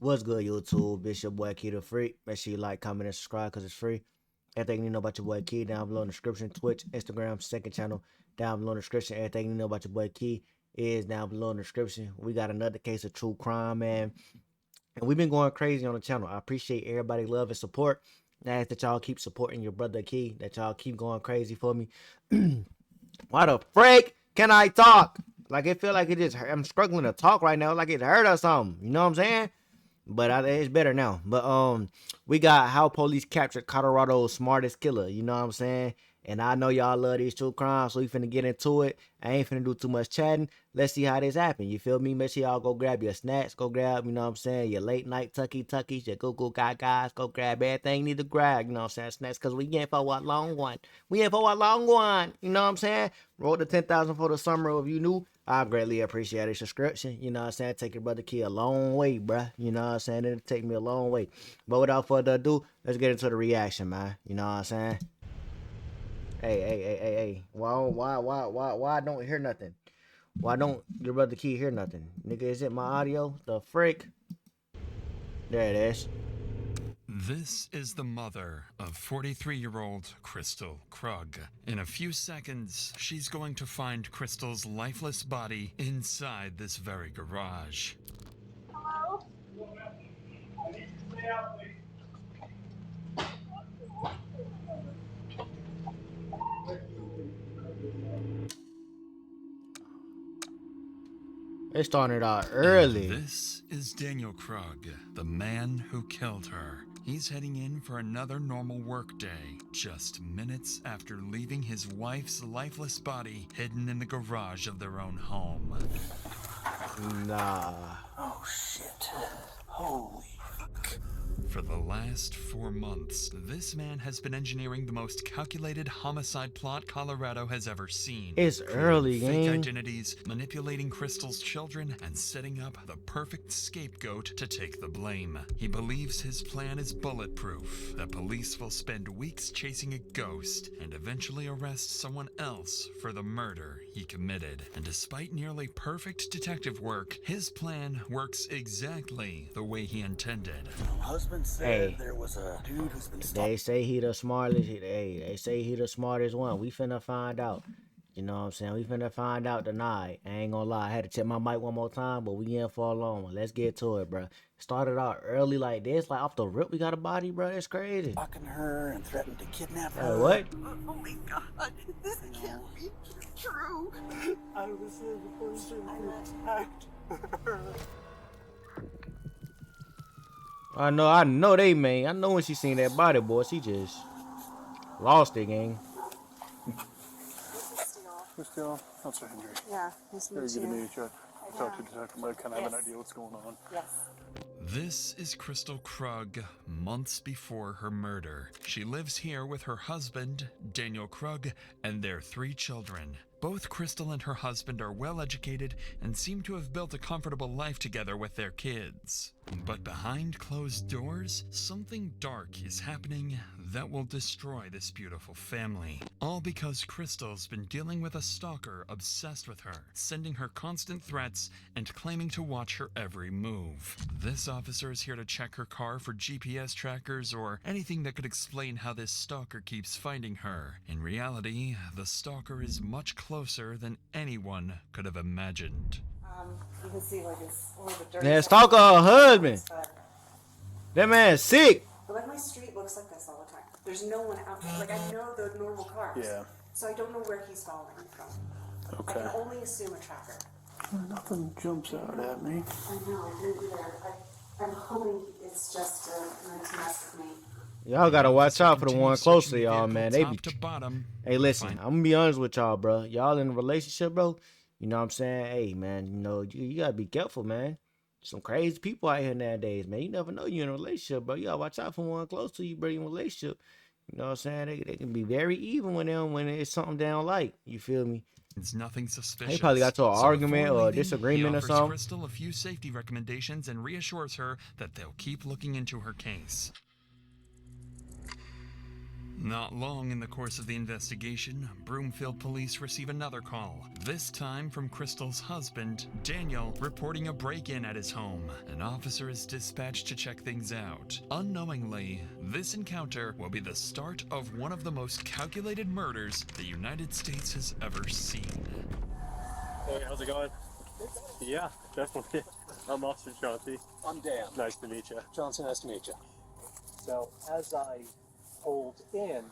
What's good, YouTube? It's your boy Key the Freak. Make sure you like, comment, and subscribe because it's free. Everything you know about your boy Key down below in the description. Twitch, Instagram, second channel down below in the description. Everything you know about your boy Key is down below in the description. We got another case of true crime, man. And we've been going crazy on the channel. I appreciate everybody love and support. I ask that y'all keep supporting your brother Key, that y'all keep going crazy for me. Why the freak can I talk? Like, it feel like it just I'm struggling to talk right now, like it hurt or something. You know what I'm saying? But it's better now. But we got how police captured Colorado's smartest killer. You know what I'm saying? And I know y'all love these true crimes, so we finna get into it. I ain't finna do too much chatting. Let's see how this happen. You feel me? Make sure y'all go grab your snacks. Go grab, you know what I'm saying, your late night tuckies, your go guys. Go grab everything you need to grab. You know what I'm saying? Snacks, because we in for a long one. We in for a long one. You know what I'm saying? Roll the 10,000 for the summer if you new. I greatly appreciate a subscription. You know what I'm saying? Take your brother Key a long way, bruh. You know what I'm saying? It'll take me a long way. But without further ado, let's get into the reaction, man. You know what I'm saying? Hey. Why I don't hear nothing? Why don't your brother Key hear nothing? Nigga, is it my audio? The frick? There it is. This is the mother of 43-year-old Crystal Krug. In a few seconds, she's going to find Crystal's lifeless body inside this very garage. Hello? It started out And early. this is Daniel Krug, the man who killed her. He's heading in for another normal workday, just minutes after leaving his wife's lifeless body hidden in the garage of their own home. Nah. Oh shit. Holy fuck. For the last 4 months, this man has been engineering the most calculated homicide plot Colorado has ever seen. It's early, Fake gang. identities, manipulating Crystal's children, and setting up the perfect scapegoat to take the blame. He believes his plan is bulletproof, that police will spend weeks chasing a ghost and eventually arrest someone else for the murder he committed. And despite nearly perfect detective work, his plan works exactly the way he intended. Husband said Hey. there was a dude who's been They say he the smartest. Hey, they say he the smartest one. We finna find out. You know what I'm saying? We finna find out tonight. I ain't gonna lie. I had to check my mic one more time, but we in for a long one. Let's get to it, bro. Started out early like this, like off the rip. We got a body, bro. That's crazy. stalking her and threatened to kidnap Hey, her. what? Oh my god, this can't be true. I was the person who attacked her. I know they mean. I know when she seen that body, boy, she just lost it, gang. Christelle, how's your Henry? Yeah, nice to Very meet good to you. meet you. Talk to Detective Mike, kind of have an idea what's going on. Yes. This is Crystal Krug, months before her murder. She lives here with her husband, Daniel Krug, and their 3 children. Both Crystal and her husband are well educated and seem to have built a comfortable life together with their kids. But behind closed doors, something dark is happening that will destroy this beautiful family. All because Crystal's been dealing with a stalker obsessed with her, sending her constant threats and claiming to watch her every move. This officer is here to check her car for GPS trackers or anything that could explain how this stalker keeps finding her. In reality, the stalker is much closer than anyone could have imagined. You can see like it's a little bit dirty. That stalker her husband. That man's sick. But like my street looks like this all the time. There's no one out there. Like I know the normal cars. Yeah. So I don't know where he's following from. Okay. I can only assume a tracker. Nothing jumps out at me. I know, I didn't either. I'm hoping it's just meant to mess with me. Y'all gotta watch out for the one Continues close to searching the y'all, vehicle man. They be. top to bottom. Hey, listen. Fine. I'm gonna be honest with y'all, bro. Y'all in a relationship, bro. You know what I'm saying? Hey, man. You know you gotta be careful, man. Some crazy people out here nowadays, man. You never know you in a relationship, bro. You gotta watch out for one close to you, bro. You in a relationship. You know what I'm saying? They can be very even when it's something they don't like. You feel me? It's nothing suspicious. They probably got to an So argument before or a leaving, disagreement he or offers something. Crystal a few safety recommendations and reassures her that they'll keep looking into her case. Not long in the course of the investigation, Broomfield police receive another call, this time from Crystal's husband, Daniel, reporting a break-in at his home. An officer is dispatched to check things out. Unknowingly, this encounter will be the start of one of the most calculated murders the United States has ever seen. Hey, how's it going? Yeah, definitely. I'm Officer Chauncey. I'm Dan. Nice to meet you. Johnson, nice to meet you. So, as I pulled in,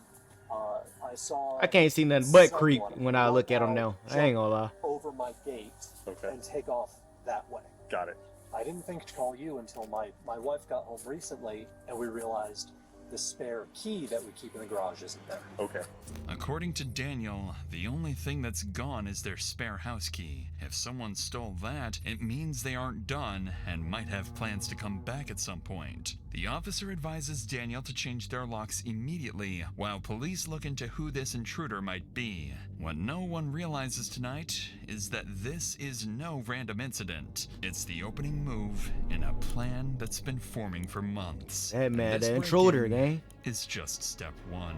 I saw... I can't see nothing but someone creep when I look at him walk now. out, I ain't gonna lie. jump over my gate Okay. and take off that way. Got it. I didn't think to call you until my wife got home recently and we realized the spare key that we keep in the garage isn't there. Okay. According to Daniel, the only thing that's gone is their spare house key. If someone stole that, it means they aren't done and might have plans to come back at some point. The officer advises Daniel to change their locks immediately, while police look into who this intruder might be. What no one realizes tonight is that this is no random incident. It's the opening move in a plan that's been forming for months. Hey man, And this the intruder, break-in gang. is just step one.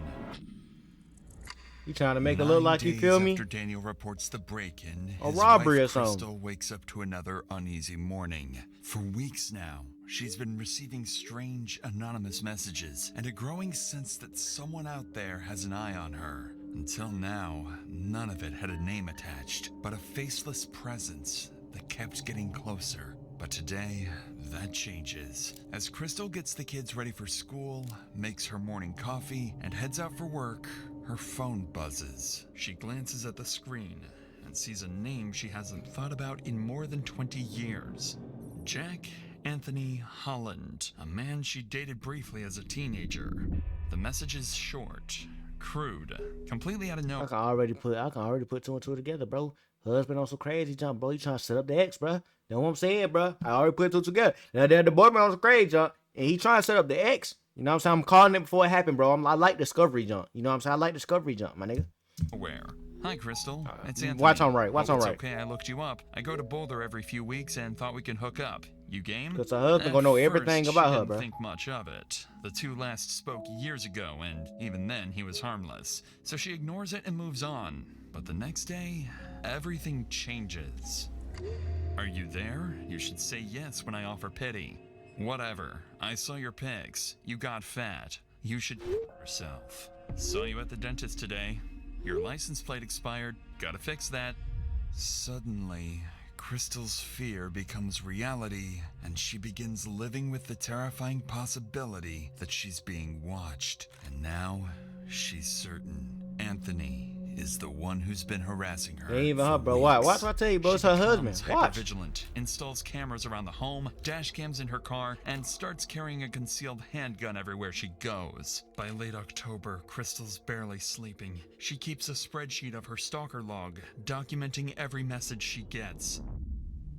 You trying to make it look 9 like you days feel me? after Daniel reports the break-in, A his robbery wife, or something. Crystal wakes up to another uneasy morning. For weeks now, she's been receiving strange, anonymous messages and a growing sense that someone out there has an eye on her. Until now, none of it had a name attached, but a faceless presence that kept getting closer. But today, that changes. As Crystal gets the kids ready for school, makes her morning coffee, and heads out for work, her phone buzzes. She glances at the screen and sees a name she hasn't thought about in more than 20 years. Jack Anthony Holland, a man she dated briefly as a teenager. The message is short, crude, completely out of I nowhere. can already put two and two together, bro. Husband on some crazy jump, bro. He trying to set up the ex, bro. You know what I'm saying, bro? I already put two together. Now then the boyfriend on some crazy jump, and he trying to set up the ex. You know what I'm saying? I'm calling it before it happened, bro. I like discovery jump. You know what I'm saying? I like discovery jump, my nigga. Hi, Crystal. It's Anthony. Watch on right. Watch Hope on it's right. okay, I looked you up. I go to Boulder every few weeks and thought we could hook up. You game? 'Cause her husband At gonna know everything first, about she her, didn't bro. think much of it. The two last spoke years ago, and even then he was harmless. So she ignores it and moves on. But the next day, everything changes. Are you there? You should say yes when I offer pity. Whatever. I saw your pics. You got fat. You should yourself. Saw you at the dentist today. Your license plate expired. Gotta fix that. Suddenly, Crystal's fear becomes reality, and she begins living with the terrifying possibility that she's being watched. And now, she's certain Anthony is the one who's been harassing her. Ain't even her, for bro. weeks. Watch what I tell you, bro. It's She her becomes husband. Watch. hypervigilant, installs cameras around the home, dash cams in her car, and starts carrying a concealed handgun everywhere she goes. By late October, Crystal's barely sleeping. She keeps a spreadsheet of her stalker log, documenting every message she gets.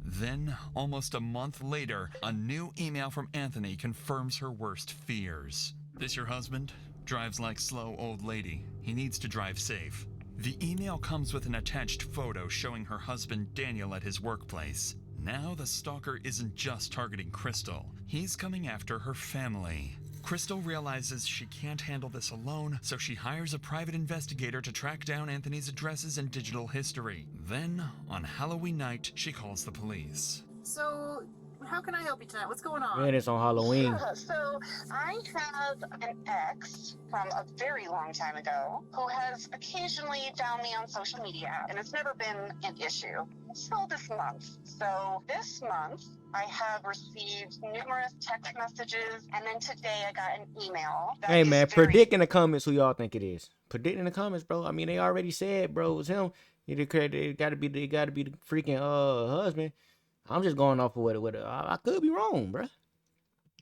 Then, almost a month later, a new email from Anthony confirms her worst fears. This your husband? Drives like slow old lady. He needs to drive safe. The email comes with an attached photo showing her husband Daniel at his workplace. Now the stalker isn't just targeting Crystal. He's coming after her family. Crystal realizes she can't handle this alone, so she hires a private investigator to track down Anthony's addresses and digital history. Then, on Halloween night, she calls the police. So, how can I help you tonight? What's going on? Man, it's on Halloween. Sure. So I have an ex from a very long time ago who has occasionally found me on social media, and it's never been an issue until this month. So this month, I have received numerous text messages, and then today I got an email. that Hey is man, very- predict in the comments who y'all think it is. Predict in the comments, bro. I mean, they already said, bro, it was him. It gotta be the freaking husband. I'm just going off of what I could be wrong, bro.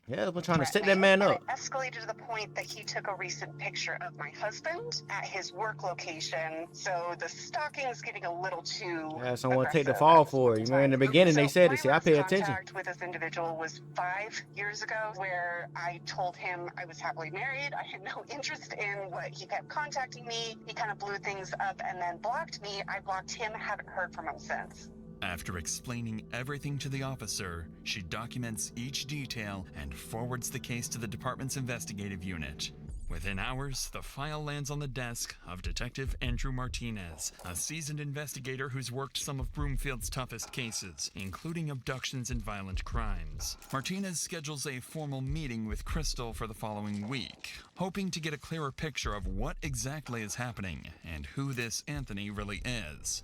Yeah, I'm trying to set that man And up. it escalated to the point that he took a recent picture of my husband at his work location. So the stalking's getting a little too. Yeah, someone take the aggressive fall at this for point it. in You know, in the time. beginning they said my it. See, I last pay attention. contact with this individual was 5 years ago, where I told him I was happily married. I had no interest in what he kept contacting me. He kind of blew things up and then blocked me. I blocked him. Haven't heard from him since. After explaining everything to the officer, she documents each detail and forwards the case to the department's investigative unit. Within hours, the file lands on the desk of Detective Andrew Martinez, a seasoned investigator who's worked some of Broomfield's toughest cases, including abductions and violent crimes. Martinez schedules a formal meeting with Crystal for the following week, hoping to get a clearer picture of what exactly is happening and who this Anthony really is.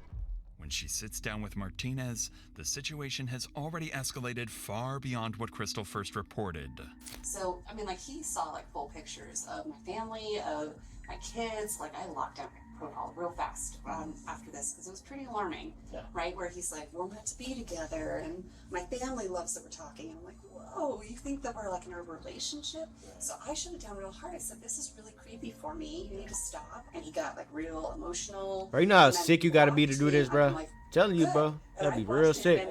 When she sits down with Martinez, the situation has already escalated far beyond what Crystal first reported. So, I mean, like, he saw, like, full pictures of my family, of my kids. Like, I locked down my protocol real fast after this, because it was pretty alarming, right? Where he's like, we're meant to be together, and my family loves that we're talking. And I'm like, whoa, you think that we're, like, in a relationship? So I shut it down real hard. I said, this is really creepy for me. You need to stop. And he got, like, real emotional. Bro, you know how sick you gotta be to do this, bro? Like, Telling you, bro. That'd be real sick.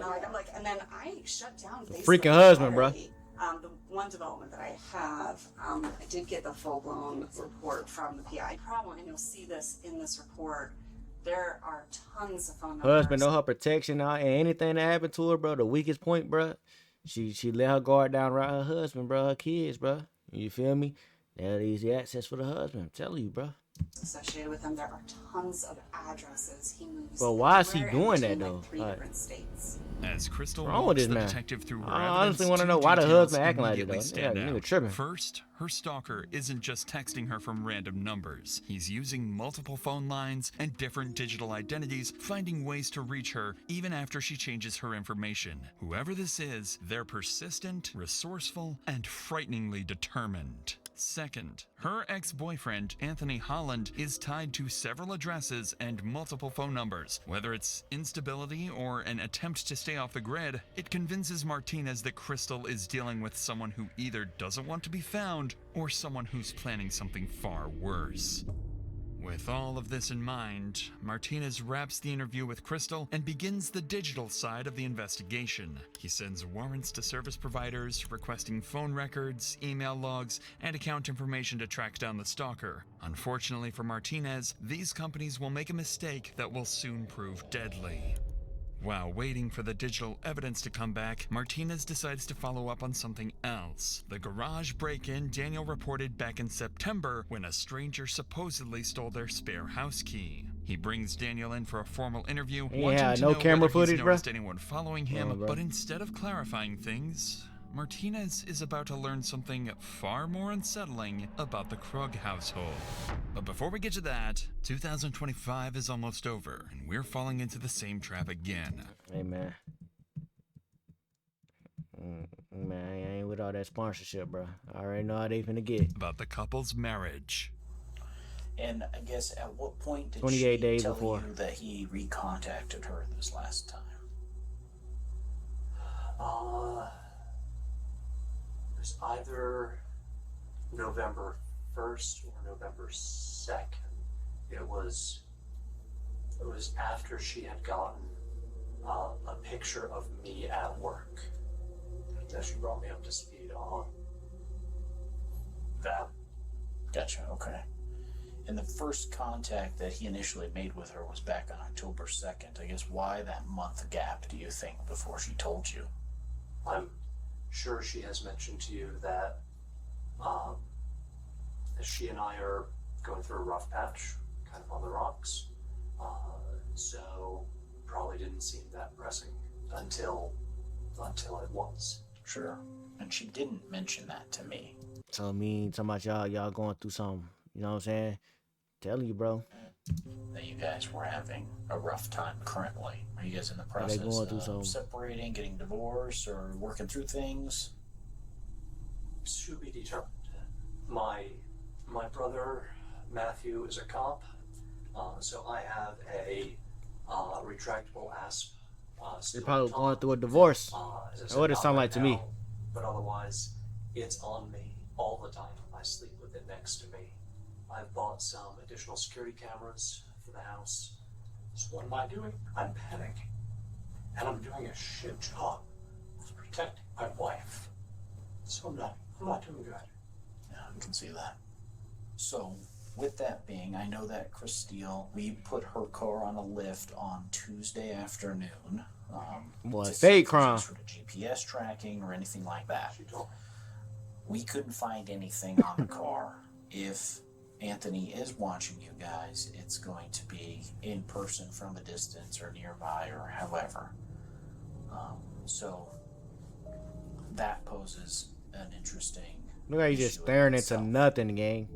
And then I shut down Facebook Freaking husband, bro. The one development that I have, I did get the full-blown report from the PI problem, and you'll see this in this report. There are tons of phone numbers. Husband know her protection and anything that happened to her, bro. The weakest point, bro. She let her guard down around her husband, bro. Her kids, bro. You feel me? That easy access for the husband. I'm telling you, bro. Associated with him, there are tons of addresses. He moves. But why is he everywhere doing that, in though? Like 3 different states. As Crystal Wrong with walks this the man? detective through her I evidence, honestly want to two know why the details husband acting like it, though. immediately stand Yeah, nigga out. tripping. First, her stalker isn't just texting her from random numbers. He's using multiple phone lines and different digital identities, finding ways to reach her even after she changes her information. Whoever this is, they're persistent, resourceful, and frighteningly determined. Second, her ex-boyfriend, Anthony Holland, is tied to several addresses and multiple phone numbers. Whether it's instability or an attempt to stay off the grid, it convinces Martinez that Crystal is dealing with someone who either doesn't want to be found or someone who's planning something far worse. With all of this in mind, Martinez wraps the interview with Crystal and begins the digital side of the investigation. He sends warrants to service providers, requesting phone records, email logs, and account information to track down the stalker. Unfortunately for Martinez, these companies will make a mistake that will soon prove deadly. While waiting for the digital evidence to come back, Martinez decides to follow up on something else. The garage break-in Daniel reported back in September when a stranger supposedly stole their spare house key. He brings Daniel in for a formal interview, wanting to no know camera whether he's footage, bruh? noticed anyone following him, bro. but instead of clarifying things, Martinez is about to learn something far more unsettling about the Krug household. But before we get to that, 2025 is almost over, and we're falling into the same trap again. Hey, man. Man, I ain't with all that sponsorship, bro. I already know how they finna get. About the couple's marriage. And I guess at what point did 28 she days tell before. you that he recontacted her this last time? It was either November 1st or November 2nd. It was after she had gotten a picture of me at work that she brought me up to speed on that. Gotcha, okay. And the first contact that he initially made with her was back on October 2nd. I guess why that month gap, do you think, before she told you? I'm sure she has mentioned to you that she and I are going through a rough patch, kind of on the rocks. So probably didn't seem that pressing until it was. Sure. And she didn't mention that to me. So talking about y'all going through something. You know what I'm saying? Telling you, bro. That you guys were having a rough time currently. Are you guys in the process going through something. of separating, getting divorced, or working through things? To be determined. My brother Matthew is a cop, so I have a retractable ASP. You're probably going through a divorce. That's what it sound like to me. But otherwise, it's on me all the time. I sleep with it next to me. I've bought some additional security cameras for the house. So what am I doing? I'm panicking. And I'm doing a shit job of protecting my wife. So I'm not doing good. Yeah, I can see that. So, with that being, I know that Chris Steele, we put her car on a lift on Tuesday afternoon. What, to fake see crime? sort of GPS tracking or anything like that. She told me. We couldn't find anything on the car, if Anthony is watching you guys, it's going to be in person from a distance or nearby or however. So that poses an interesting. Look how you just staring into nothing, gang.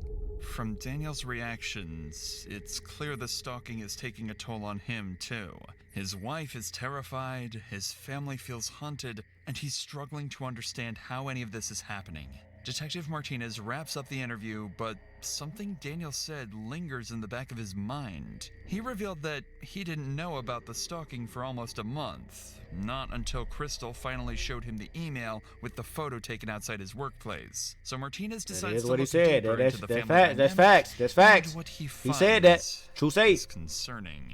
From Daniel's reactions, it's clear the stalking is taking a toll on him, too. His wife is terrified, his family feels haunted, and he's struggling to understand how any of this is happening. Detective Martinez wraps up the interview, but something Daniel said lingers in the back of his mind. He revealed that he didn't know about the stalking for almost a month, not until Crystal finally showed him the email with the photo taken outside his workplace. So Martinez decides to look deeper into the family dynamic. That's facts. And what he said that. finds True say. is concerning.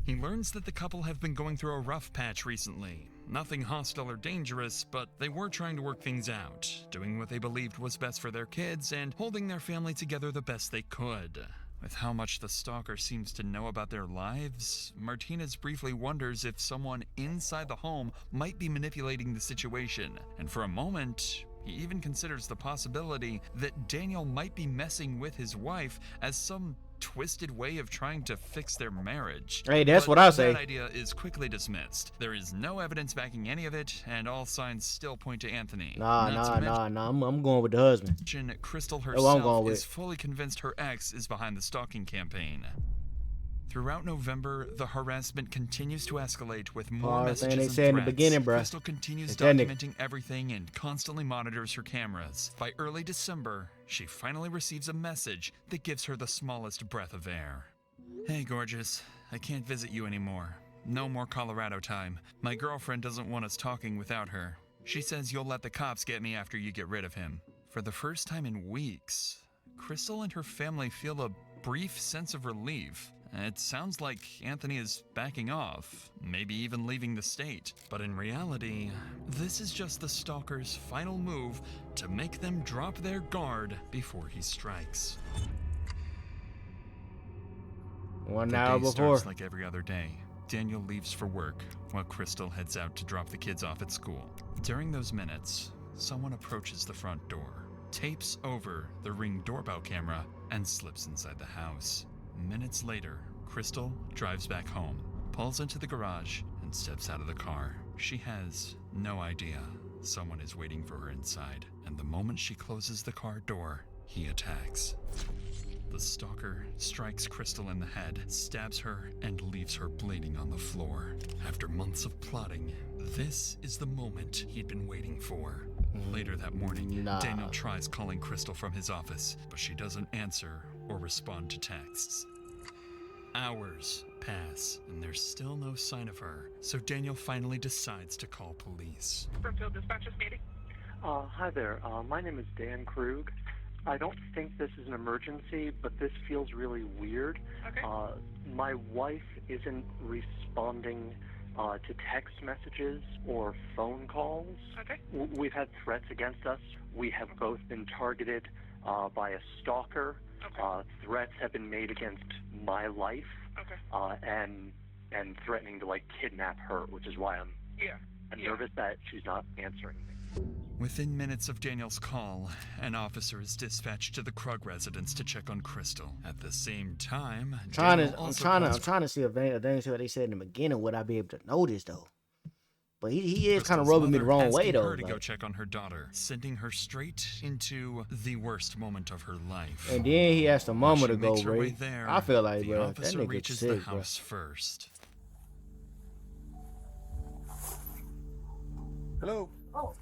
He learns that the couple have been going through a rough patch recently. Nothing hostile or dangerous, but they were trying to work things out, doing what they believed was best for their kids and holding their family together the best they could. With how much the stalker seems to know about their lives, Martinez briefly wonders if someone inside the home might be manipulating the situation, and for a moment, he even considers the possibility that Daniel might be messing with his wife as some twisted way of trying to fix their marriage. Hey, that's But what I say. that idea is quickly dismissed. There is no evidence backing any of it, and all signs still point to Anthony. Nah. I'm going with the husband. Crystal That's what I'm herself going with. is fully convinced her ex is behind the stalking campaign. Throughout November, the harassment continues to escalate with more messages they and said in the threats. beginning, bruh. Crystal continues It's that nigga. documenting everything and constantly monitors her cameras. By early December, she finally receives a message that gives her the smallest breath of air. Hey, gorgeous. I can't visit you anymore. No more Colorado time. My girlfriend doesn't want us talking without her. She says you'll let the cops get me after you get rid of him. For the first time in weeks, Crystal and her family feel a brief sense of relief. It sounds like Anthony is backing off, maybe even leaving the state. But in reality, this is just the stalker's final move to make them drop their guard before he strikes. 1 The hour day before. starts like every other day. Daniel leaves for work while Crystal heads out to drop the kids off at school. During those minutes, someone approaches the front door, tapes over the Ring doorbell camera, and slips inside the house. Minutes later, Crystal drives back home, pulls into the garage, and steps out of the car. She has no idea someone is waiting for her inside, and the moment she closes the car door, he attacks. The stalker strikes Crystal in the head, stabs her, and leaves her bleeding on the floor. After months of plotting, this is the moment he'd been waiting for. Later that morning, Daniel tries calling Crystal from his office, but she doesn't answer or respond to texts. Hours pass, and there's still no sign of her, so Daniel finally decides to call police. Springfield Dispatcher's meeting. Hi there. My name is Dan Krug. I don't think this is an emergency, but this feels really weird. Okay. My wife isn't responding to text messages or phone calls. Okay. We've had threats against us. We have both been targeted by a stalker. Okay. Threats have been made against my life. Okay. And threatening to kidnap her, which is why I'm nervous that she's not answering me. Within minutes of Daniel's call, an officer is dispatched to the Krug residence to check on Crystal. At the same time, I'm trying to see if they said what they said in the beginning. Would I be able to notice though? But he is kind of rubbing me the wrong way though. Her to go check on her daughter, sending her straight into the worst moment of her life. And then he asked the mama to go, bro. There, I feel like, the bro, that officer nigga reaches sick, the bro. house first. Hello. Oh,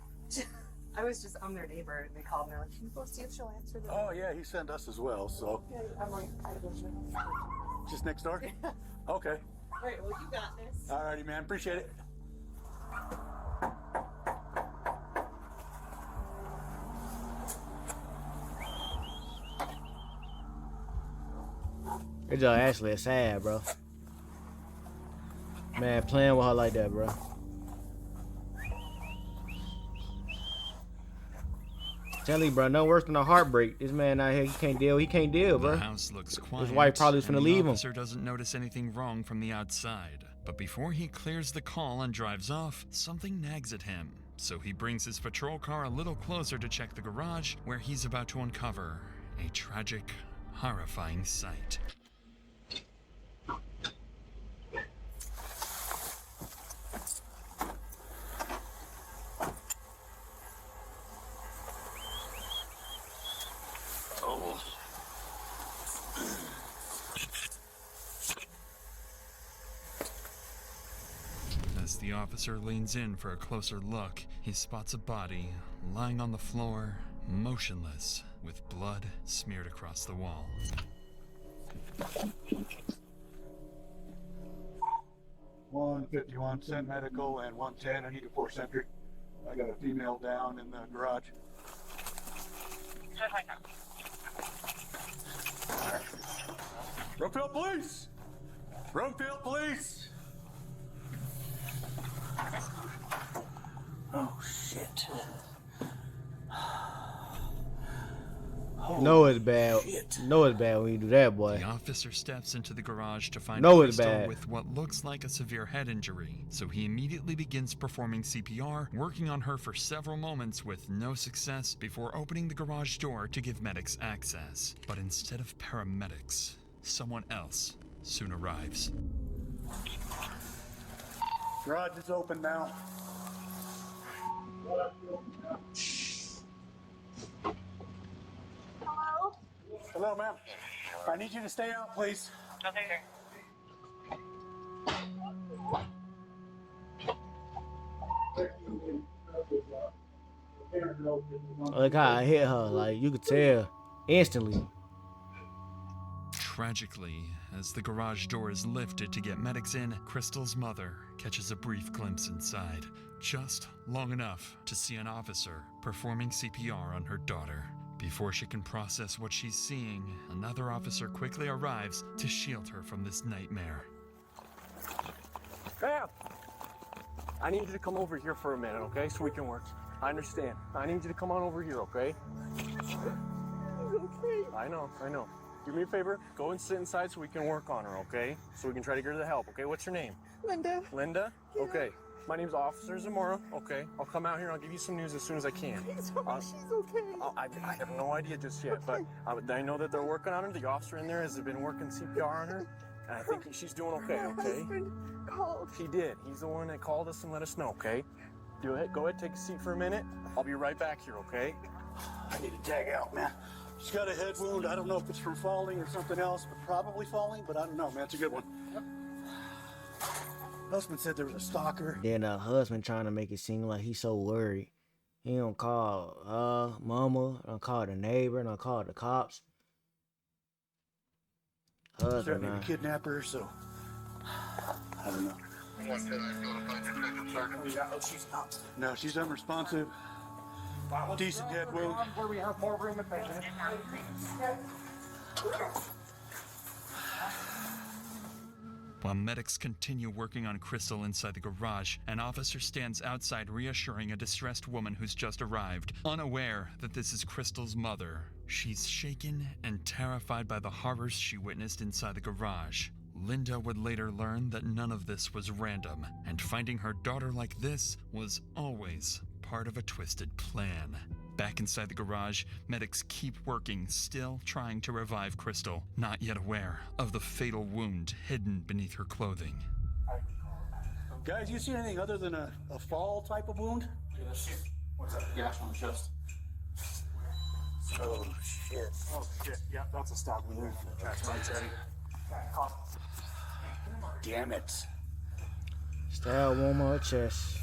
I was just, I'm their neighbor, and they called me. They're like, can you go see if she'll answer the Oh yeah, he sent us as well. So Yeah, I'm like, I don't know. just next door. Okay. All right, well, you got this. Alrighty, man. Appreciate it. It's just actually sad, bro. Man, playing with her like that, bro. Tell you, bro, no worse than a heartbreak. This man out here, he can't deal, bro. The house looks quiet. His wife probably was and finna the leave him. officer doesn't notice anything wrong from the outside. But before he clears the call and drives off, something nags at him. So he brings his patrol car a little closer to check the garage, where he's about to uncover A tragic, horrifying sight. As the officer leans in for a closer look, he spots a body lying on the floor, motionless, with blood smeared across the wall. 151, send medical, and 110, I need a 4 sentry. I got a female down in the garage. Brookfield Police! Brookfield Police! Oh, shit. Know it's bad. Know it's bad when you do that, boy. The officer steps into the garage to find Know it's Crystal bad. with what looks like a severe head injury, so he immediately begins performing CPR, working on her for several moments with no success before opening the garage door to give medics access. But instead of paramedics, someone else soon arrives. Garage is open now. Hello? Hello, ma'am. I need you to stay out, please. Okay. Like how I hit her, like you could tell instantly. Tragically, as the garage door is lifted to get medics in, Crystal's mother catches a brief glimpse inside, just long enough to see an officer performing CPR on her daughter. Before she can process what she's seeing, another officer quickly arrives to shield her from this nightmare. Ma'am, I need you to come over here for a minute, okay? So we can work. I understand. I need you to come on over here, okay? Okay. I know. Do me a favor, go and sit inside so we can work on her, okay? So we can try to get her the help, okay? What's your name? Linda. Linda? Yeah. Okay. My name's Officer Zamora, okay? I'll come out here and I'll give you some news as soon as I can. Please tell me she's okay. I have no idea just yet, but I know that they're working on her. The officer in there has been working CPR on her, and I think she's doing okay, My okay? husband called. He did. He's the one that called us and let us know, okay? Go ahead, take a seat for a minute. I'll be right back here, okay? I need to tag out, man. She's got a head wound. I don't know if it's from falling or something else, but probably falling, but I don't know, man. It's a good one. Yep. Husband said there was a stalker. Then her husband trying to make it seem like he's so worried. He don't call mama, don't call the neighbor, don't call the cops. Husband, Threatening man. to kidnap her, so I don't know. No, she's unresponsive. Decent head wound. Where we have more room at patient. While medics continue working on Crystal inside the garage, an officer stands outside reassuring a distressed woman who's just arrived, unaware that this is Crystal's mother. She's shaken and terrified by the horrors she witnessed inside the garage. Linda would later learn that none of this was random, and finding her daughter like this was always part of a twisted plan. Back inside the garage, medics keep working, still trying to revive Crystal, not yet aware of the fatal wound hidden beneath her clothing. Guys, you see anything other than a fall type of wound? What's that gash on the chest? Oh, shit. Oh, shit. Yeah, that's a stab wound. Damn it. Stab one more chest.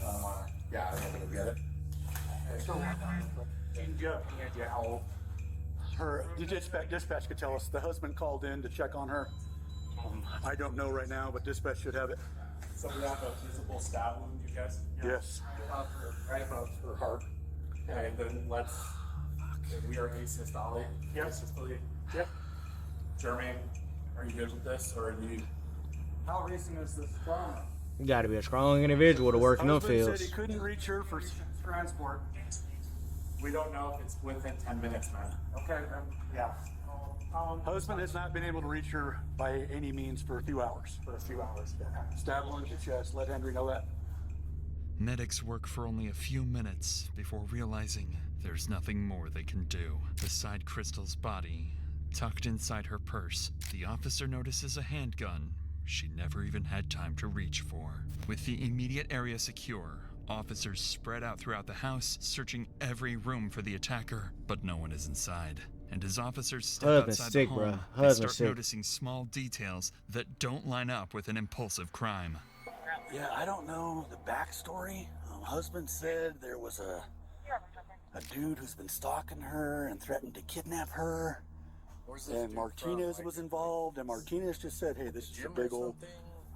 Yeah, I'm gonna go get it. The dispatch could tell us. The husband called in to check on her. I don't know right now, but dispatch should have it. So we have a visible stab wound, you guys? Yes. Right above her heart. And then we are asystolic. Asystole. Yep. Jermaine, are you good with this, or do you? How recent is this trauma? You gotta be a strong individual to work in them Husband fields. said he couldn't reach her for Transport. We don't know if it's within 10 minutes, man. Okay, yeah. Husband has not been able to reach her by any means for a few hours. For a few hours. Stab wound to the chest. Let Henry know that. Medics work for only a few minutes before realizing there's nothing more they can do. Beside Crystal's body, tucked inside her purse, the officer notices a handgun she never even had time to reach for. With the immediate area secure, officers spread out throughout the house, searching every room for the attacker, but no one is inside. And as officers step outside the home, they start noticing small details that don't line up with an impulsive crime. Yeah, I don't know the backstory. Husband said there was a dude who's been stalking her and threatened to kidnap her. And Martinez was involved, and Martinez just said, hey, this is a big old...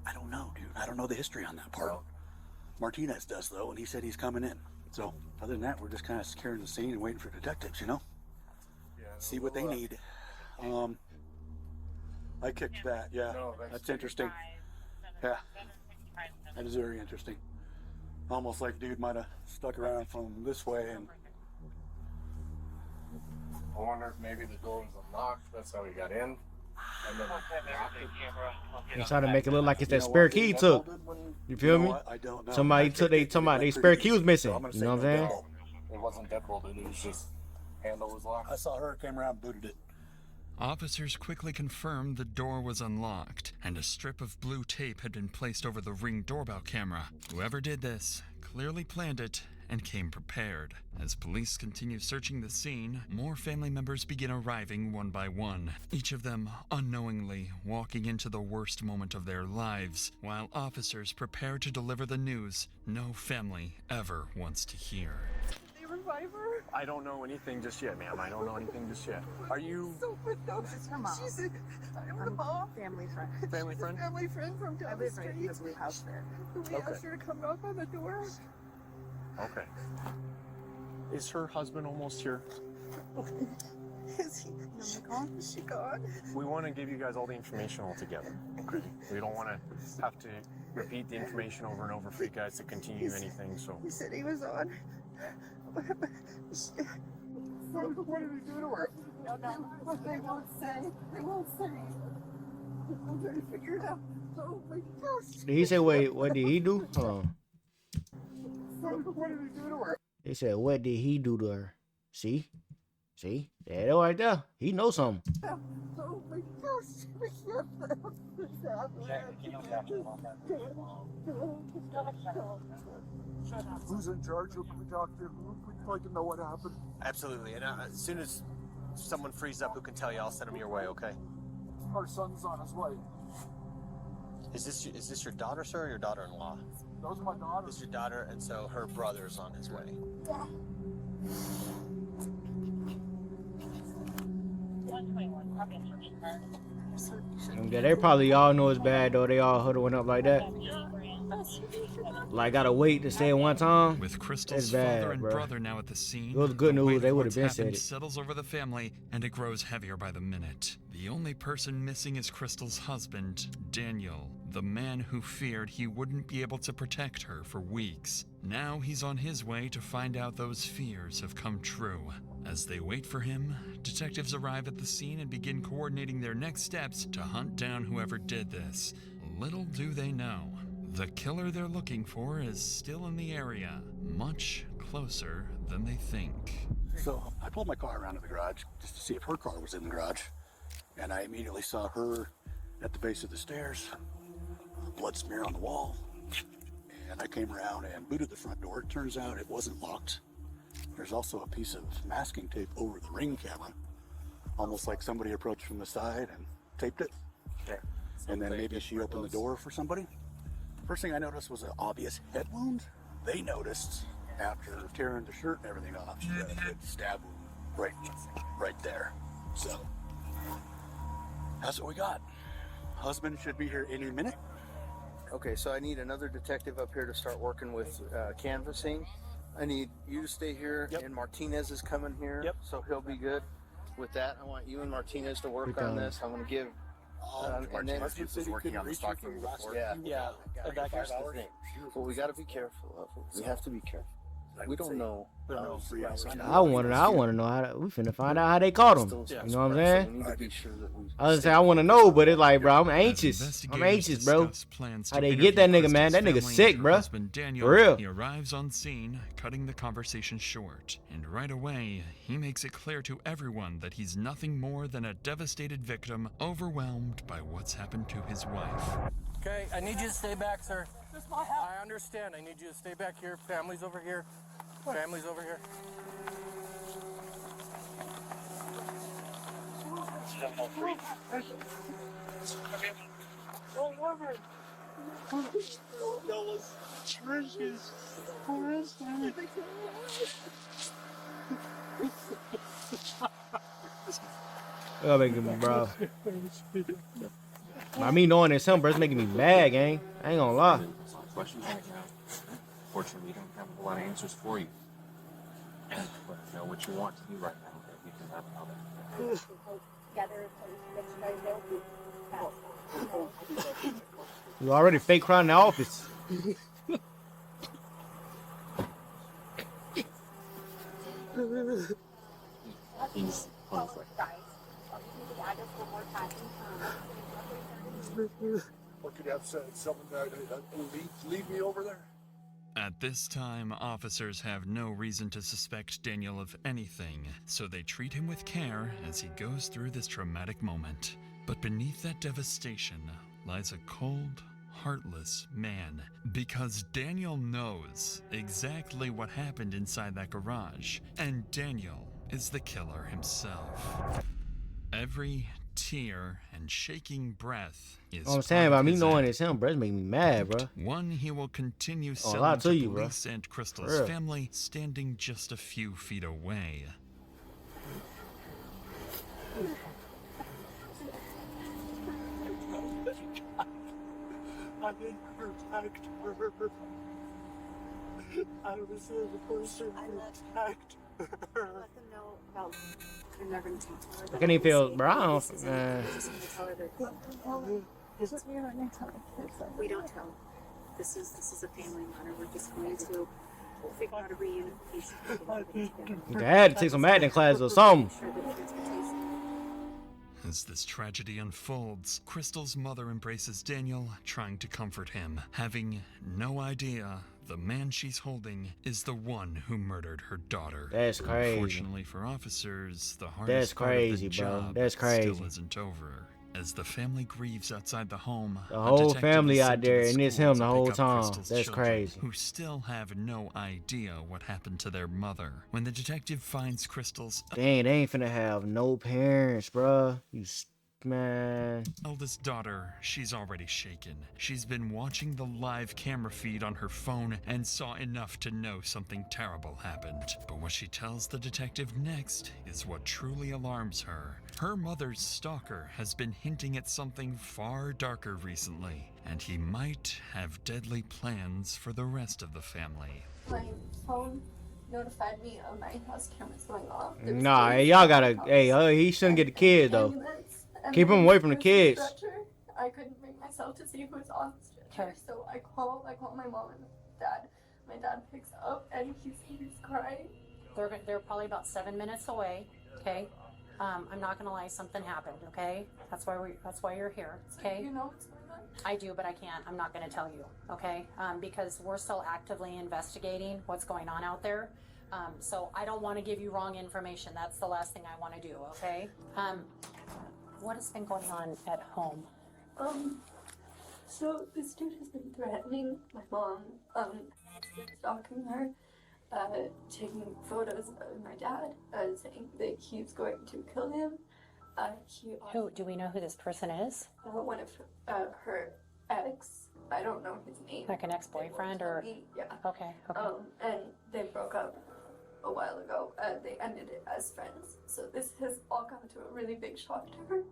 I don't know, dude. I don't know the history on that part. Martinez does, though, and he said he's coming in. So, other than that, we're just kind of securing the scene and waiting for detectives, you know? See what they need. I kicked that, yeah. That's interesting. Yeah. That is very interesting. Almost like dude might have stuck around from this way and... I wonder if maybe the door was unlocked, that's how he got in. And then they're trying to make it look like it's that spare key too. You feel me? I don't know. Somebody took they spare key was missing. You know what I'm saying? it wasn't deadbolted, it was just handle was locked. I saw her, came around, booted it. Officers quickly confirmed the door was unlocked, and a strip of blue tape had been placed over the Ring doorbell camera. Whoever did this clearly planned it and came prepared. As police continue searching the scene, more family members begin arriving one by one, each of them unknowingly walking into the worst moment of their lives, while officers prepare to deliver the news no family ever wants to hear. Revive her? I don't know anything just yet, ma'am. I don't know anything just yet. Are you... This is her mom. She's a mom. Family friend. Family friend? Family friend from down the street. I live right in house there. We asked her to come knock on the door. Okay. Is her husband almost here? Is he gone? Is she gone? We want to give you guys all the information all together. Okay. We don't want to have to repeat the information over and over for you guys to continue anything, so... He said he was on. What did he do to her? What they won't say. They won't say. I'm trying to figure it out. Oh my gosh. Did he say, wait, what did he do? Hold on. What did he do to her? He said, what did he do to her? See? See? That right there. He knows something. Oh my gosh. Who's in charge? Who can we talk to? We'd like to know what happened. Absolutely. And as soon as someone frees up who can tell you, I'll send them your way, okay? Our son's on his way. Is this your daughter, sir, or your daughter-in-law? That was my daughter. This is your daughter, and so her brother's on his way. Yeah. 121. Yeah, they probably all know it's bad though. They all huddling up like that. Like gotta wait to say it one time. With Crystal's bad, father and bro. brother now at the scene, It was good the news. weight They of would have what's been said happened it. settles over the family, and it grows heavier by the minute. The only person missing is Crystal's husband, Daniel, the man who feared he wouldn't be able to protect her for weeks. Now he's on his way to find out those fears have come true. As they wait for him, detectives arrive at the scene and begin coordinating their next steps to hunt down whoever did this. Little do they know, the killer they're looking for is still in the area, much closer than they think. So I pulled my car around to the garage just to see if her car was in the garage. And I immediately saw her at the base of the stairs, blood smear on the wall. And I came around and booted the front door. It turns out it wasn't locked. There's also a piece of masking tape over the Ring camera, almost like somebody approached from the side and taped it. Okay. And then maybe she opened the door for somebody. First thing I noticed was an obvious head wound. They noticed after tearing the shirt and everything off, she had a good stab wound right there. So that's what we got. Husband should be here any minute. Okay, so I need another detective up here to start working with canvassing. I need you to stay here, and Martinez is coming here, so he'll be good. With that, I want you and Martinez to work on this. I'm going to give... and then Martinez was working on the stalking before. Yeah. That guy's the thing. Well, we got to be careful of it. We have to be careful. We don't know. I want to know how we finna find out how they caught him. You know what I'm saying? We need to be sure that we I was saying I want to know, but it's like, bro, I'm anxious. I'm anxious, bro. Plans How to they get that interview nigga, man? That Crystal's nigga family sick, and her bro. husband, Daniel. For real. He arrives on scene, cutting the conversation short, and right away he makes it clear to everyone that he's nothing more than a devastated victim, overwhelmed by what's happened to his wife. Okay, I need you to stay back, sir. I understand. I need you to stay back here. Family's over here. Family's over here. That'll make me, bro. By me knowing it's him, bro, it's making me mad, gang. I ain't gonna lie. Questions right now. Fortunately, we don't have a lot of answers for you. But know what you want to do right now. Okay? We can have all that. You already fake crying in the office. Or could you have someone leave me over there? At this time, officers have no reason to suspect Daniel of anything, so they treat him with care as he goes through this traumatic moment. But beneath that devastation lies a cold, heartless man, because Daniel knows exactly what happened inside that garage, and Daniel is the killer himself. Every tear and shaking breath is What I'm saying about me knowing it's him, bro, it's making me mad, bro. one he will continue A selling lot to to you, bro. police and For Crystal's real. family, standing just a few feet away. I didn't protect her. I was the person who attacked her. Let them know about. I'm not going to talk to her. I can't even feel, bro. I don't, man. I'm just going to tell her that we don't tell. This is a family matter. We're just going to figure out a reunification. I had to take some acting classes or something. As this tragedy unfolds, Crystal's mother embraces Daniel, trying to comfort him, having no idea the man she's holding is the one who murdered her daughter. That's crazy. Unfortunately for officers, the That's hardest crazy, part of the bro. job That's crazy. still isn't over. As the family grieves outside the home, The a whole detective family is out sent to there, the and it's school him to the pick whole up time. Crystal's That's children, crazy. who still have no idea what happened to their mother. When the detective finds Crystal's Dang, they ain't finna have no parents, bro. Man. eldest daughter, she's already shaken. She's been watching the live camera feed on her phone and saw enough to know something terrible happened. But what she tells the detective next is what truly alarms her. Her mother's stalker has been hinting at something far darker recently, and he might have deadly plans for the rest of the family. My phone notified me of my house cameras going off. Nah, hey, y'all gotta. Hey, he shouldn't get the kids though. Keep him away from the kids. I couldn't bring myself to see who's on the stretcher, so I call my mom and dad. My dad picks up and he's crying. They're probably about 7 minutes away. Okay, I'm not gonna lie, something happened. Okay, that's why you're here. Okay. You know what's going on? I do, but I can't. I'm not gonna tell you. Okay, because we're still actively investigating what's going on out there. So I don't want to give you wrong information. That's the last thing I want to do. Okay. What has been going on at home? So this dude has been threatening my mom, stalking her, taking photos of my dad, saying that he's going to kill him. Who do we know who this person is? One of her ex. I don't know his name. Like an ex-boyfriend or? Yeah. Okay. And they broke up a while ago. They ended it as friends. So this has all come to a really big shock to her.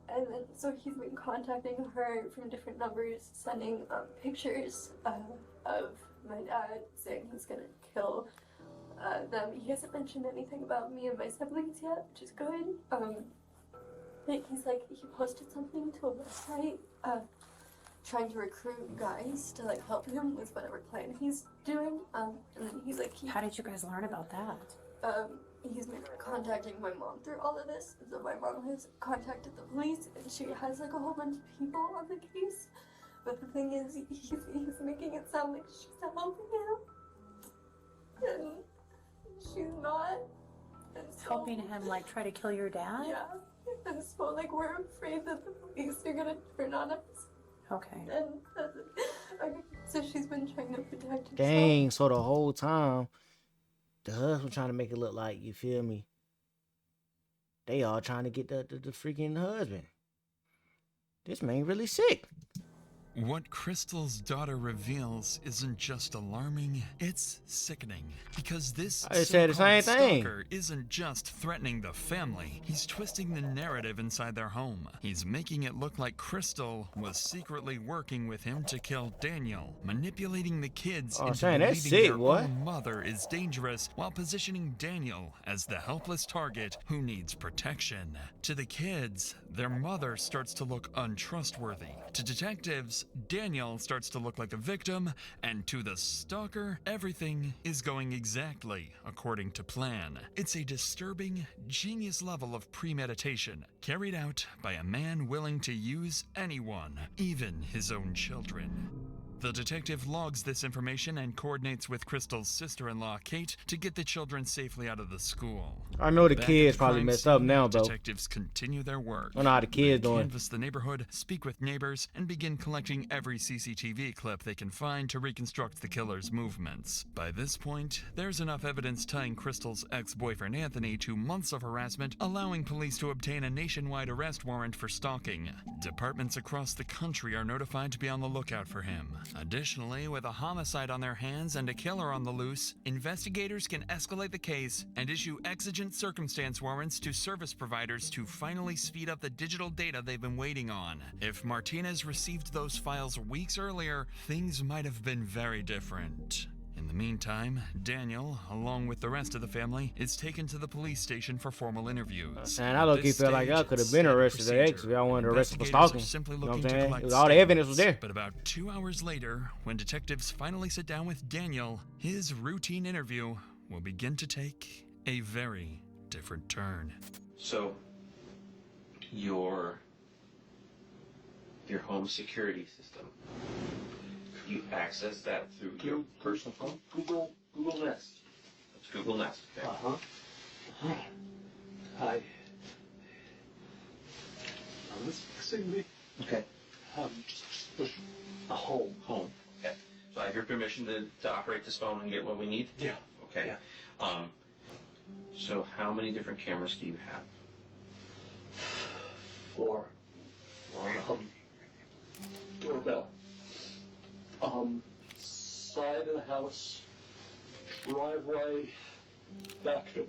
And then so he's been contacting her from different numbers, sending pictures of my dad, saying he's gonna kill them. He hasn't mentioned anything about me and my siblings yet, which is good. But he's like, he posted something to a website trying to recruit guys to like help him with whatever plan he's doing. And then he's like, How did you guys learn about that? He's been contacting my mom through all of this. So my mom has contacted the police, and she has like a whole bunch of people on the case. But the thing is, he's making it sound like she's helping him, and she's not. And so, Helping him like try to kill your dad? yeah. And so like we're afraid that the police are gonna turn on us. Okay. And okay, so she's been trying to protect herself. Dang, so the whole time, the husband trying to make it look like, you feel me? They all trying to get the freaking husband. This man really sick. What Crystal's daughter reveals isn't just alarming, it's sickening. Because this I just said the same thing. stalker isn't just threatening the family, he's twisting the narrative inside their home. He's making it look like Crystal was secretly working with him to kill Daniel, manipulating the kids into man, that's believing sick, their boy. own mother is dangerous while positioning Daniel as the helpless target who needs protection. To the kids, their mother starts to look untrustworthy. To detectives, Daniel starts to look like a victim, and to the stalker, everything is going exactly according to plan. It's a disturbing, genius level of premeditation, carried out by a man willing to use anyone, even his own children. The detective logs this information and coordinates with Crystal's sister-in-law, Kate, to get the children safely out of the school. I know the Back at kids probably crime messed up scene, now, though. Detectives continue their work. I don't know how the kids They doing. canvass the neighborhood, speak with neighbors, and begin collecting every CCTV clip they can find to reconstruct the killer's movements. By this point, there's enough evidence tying Crystal's ex-boyfriend Anthony to months of harassment, allowing police to obtain a nationwide arrest warrant for stalking. Departments across the country are notified to be on the lookout for him. Additionally, with a homicide on their hands and a killer on the loose, investigators can escalate the case and issue exigent circumstance warrants to service providers to finally speed up the digital data they've been waiting on. If Martinez received those files weeks earlier, things might have been very different. In the meantime, Daniel, along with the rest of the family, is taken to the police station for formal interviews. Man, I low-key feel like y'all could have been arrested at X if y'all wanted to arrest him for stalking. Simply You know looking what I'm to saying? collect All the evidence was there. statements. But about 2 hours later, when detectives finally sit down with Daniel, his routine interview will begin to take a very different turn. So, your home security system, you access that through your personal phone? Google Nest. It's Google Nest. Okay. Hi. This fixing me. Okay. Just push a home. Home. Okay. So I have your permission to operate this phone and get what we need? Yeah. Okay. Yeah. So how many different cameras do you have? 4. Doorbell. Side of the house, driveway, back door.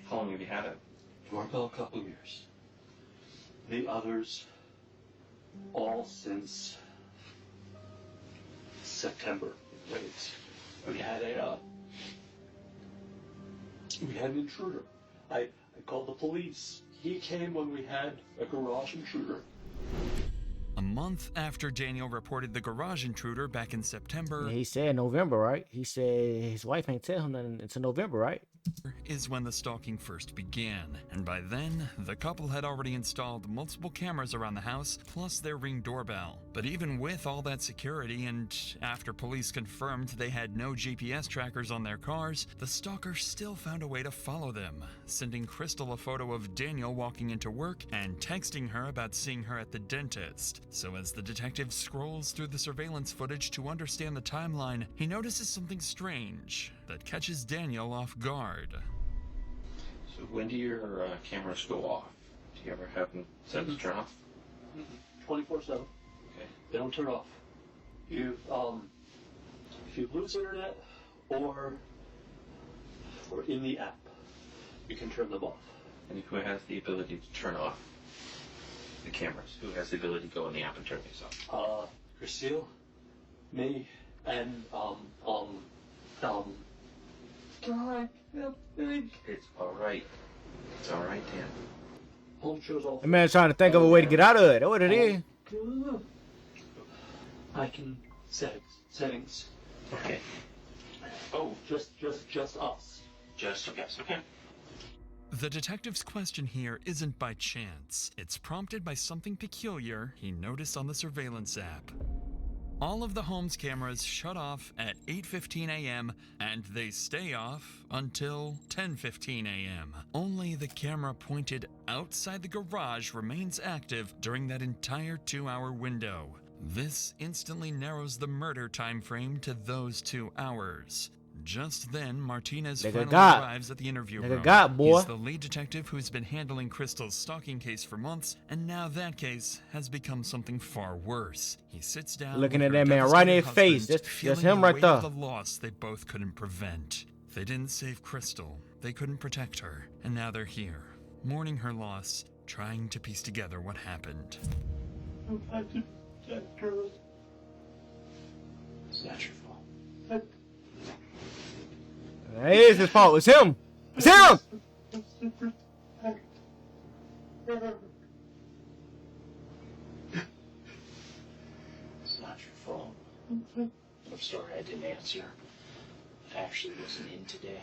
How long have you had it? Doorbell, a couple years. The others, all since September. We had an intruder. I called the police. He came when we had a garage intruder. A month after Daniel reported the garage intruder back in September, Yeah, he said November, right? He said his wife ain't tell him nothing until November, right? is when the stalking first began, and by then, the couple had already installed multiple cameras around the house, plus their Ring doorbell. But even with all that security, and after police confirmed they had no GPS trackers on their cars, the stalker still found a way to follow them, sending Crystal a photo of Daniel walking into work and texting her about seeing her at the dentist. So as the detective scrolls through the surveillance footage to understand the timeline, he notices something strange that catches Daniel off guard. So when do your cameras go off? Do you ever have them set to turn off? 24/7. Okay. They don't turn off. If you lose internet or in the app, you can turn them off. And who has the ability to turn off the cameras? Who has the ability to go in the app and turn these off? Christine, me, and God, It's alright. It's alright, Dan. home shows all. The man's trying to think of a way to get out of it. That's what it is. I can settings. Okay. Oh, just us. Just us. Okay. The detective's question here isn't by chance. It's prompted by something peculiar he noticed on the surveillance app. All of the home's cameras shut off at 8:15 a.m. and they stay off until 10:15 a.m. Only the camera pointed outside the garage remains active during that entire 2-hour window. This instantly narrows the murder time frame to those 2 hours. Just then, Martinez finally arrives at the interview room. He's the lead detective who's been handling Crystal's stalking case for months, and now that case has become something far worse. He sits down, looking at that man right in his face. That's him right there. The loss they both couldn't prevent. They didn't save Crystal. They couldn't protect her, and now they're here, mourning her loss, trying to piece together what happened. I'm glad to protect her. It's not your fault. It is his fault. It's him. It's him. It's not your fault. I'm sorry I didn't answer. I actually wasn't in today.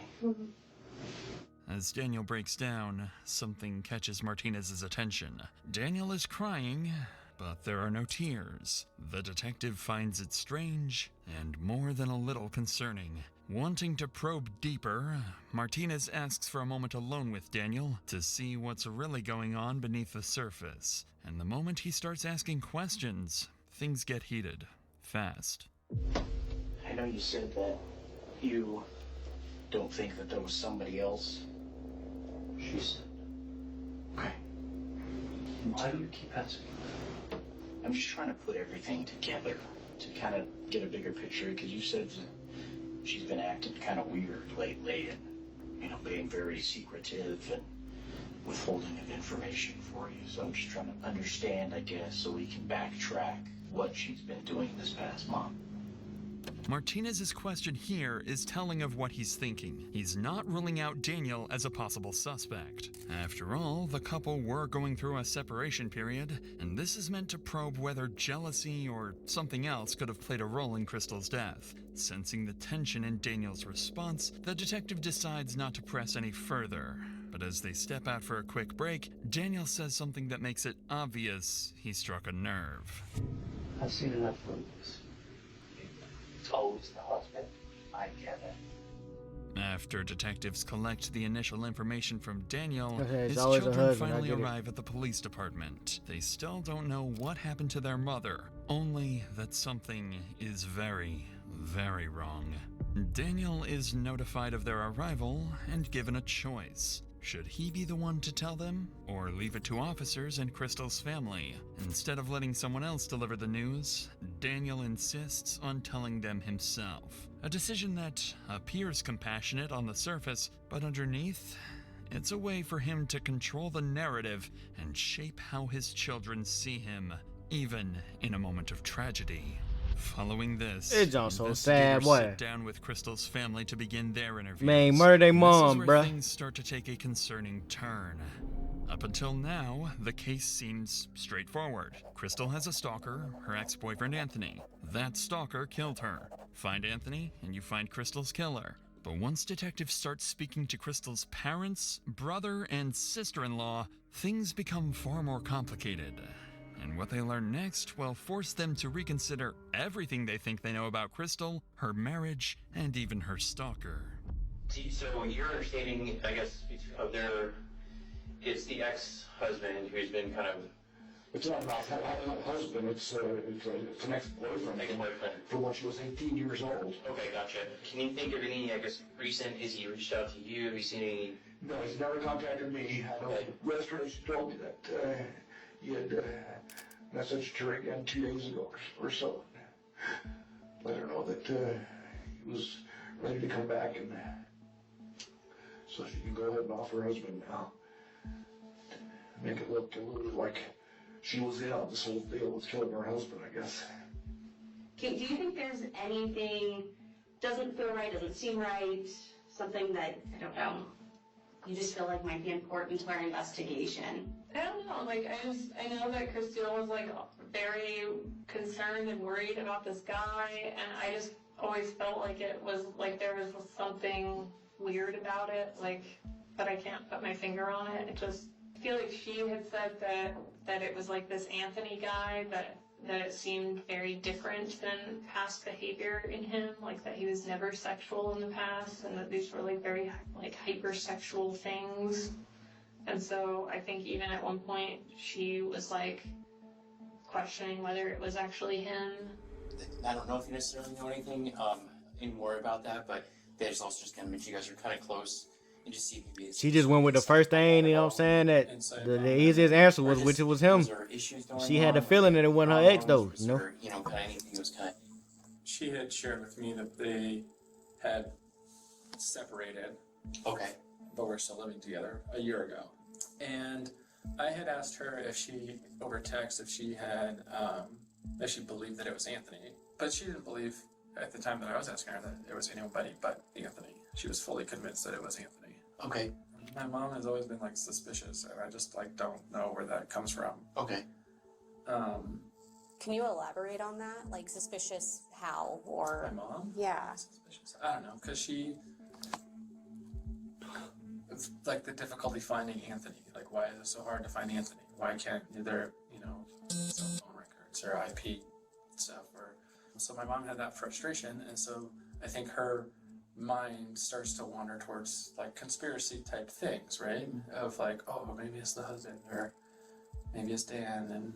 As Daniel breaks down, something catches Martinez's attention. Daniel is crying, but there are no tears. The detective finds it strange and more than a little concerning. Wanting to probe deeper, Martinez asks for a moment alone with Daniel to see what's really going on beneath the surface. And the moment he starts asking questions, things get heated, fast. I know you said that you don't think that there was somebody else. She said. Okay. Why do you keep asking? I'm just trying to put everything together to kind of get a bigger picture, because you said that she's been acting kind of weird lately and, being very secretive and withholding of information for you. So I'm just trying to understand, I guess, so we can backtrack what she's been doing this past month. Martinez's question here is telling of what he's thinking. He's not ruling out Daniel as a possible suspect. After all, the couple were going through a separation period, and this is meant to probe whether jealousy or something else could have played a role in Crystal's death. Sensing the tension in Daniel's response, the detective decides not to press any further. But as they step out for a quick break, Daniel says something that makes it obvious he struck a nerve. I've seen enough of this. It's always the husband. I get it. After detectives collect the initial information from Daniel, Okay, his children finally arrive at the police department. They still don't know what happened to their mother, only that something is very, very wrong. Daniel is notified of their arrival and given a choice. Should he be the one to tell them, or leave it to officers and Crystal's family? Instead of letting someone else deliver the news, Daniel insists on telling them himself. A decision that appears compassionate on the surface, but underneath, it's a way for him to control the narrative and shape how his children see him, even in a moment of tragedy. Following this, it's also sad, boy. Sit down with Crystal's family to begin their interviews. Man, murder their mom, this is where bruh. Things start to take a concerning turn. Up until now, the case seems straightforward. Crystal has a stalker, her ex-boyfriend Anthony. That stalker killed her. Find Anthony, and you find Crystal's killer. But once detectives start speaking to Crystal's parents, brother, and sister-in-law, things become far more complicated. And what they learn next will force them to reconsider everything they think they know about Crystal, her marriage, and even her stalker. So your understanding, I guess, of it's the ex-husband who's been kind of... It's not about husband, it's an ex-boyfriend. Ex-boyfriend. From when she was 18 years old. Okay, gotcha. Can you think of any, recent, has he reached out to you? Have you seen any... No, he's never contacted me. I know yesterday she told me that he had messaged her again 2 days ago or so. Let her know that he was ready to come back, and so she can go ahead and off her husband now. Make it look a little like she was in on this whole deal with killing her husband, I guess. Do you think there's anything doesn't feel right, doesn't seem right, something that, I don't know? you just feel like might be important to our investigation? I don't know. Like, I know that Christina was like very concerned and worried about this guy, and I just always felt like it was like there was something weird about it, like, but I can't put my finger on it. It just, I feel like she had said that it was like this Anthony guy, that it seemed very different than past behavior in him, like that he was never sexual in the past, and that these were like very like hypersexual things. And so I think even at one point she was like questioning whether it was actually him. I don't know if you necessarily know anything more about that, but they just also just kind of mentioned you guys are kind of close and just see maybe She just went with the first thing, you know what I'm saying? That the easiest answer was which it was him. She had the feeling that it wasn't her ex though, you know? You know, kind of anything was kind of. She had shared with me that they had separated. Okay. But were still living together a year ago. And I had asked her if she, over text, if she believed that it was Anthony. But she didn't believe at the time that I was asking her that it was anybody but Anthony. She was fully convinced that it was Anthony. Okay. My mom has always been like suspicious, and I just like don't know where that comes from. Okay. Can you elaborate on that? Like suspicious how or? My mom? Yeah. Suspicious. I don't know, because she. It's like the difficulty finding Anthony. Like, why is it so hard to find Anthony? Why can't there, cell phone records or IP stuff? So my mom had that frustration, and so I think her mind starts to wander towards like conspiracy type things, right? Of like, oh, maybe it's the husband, or maybe it's Dan, and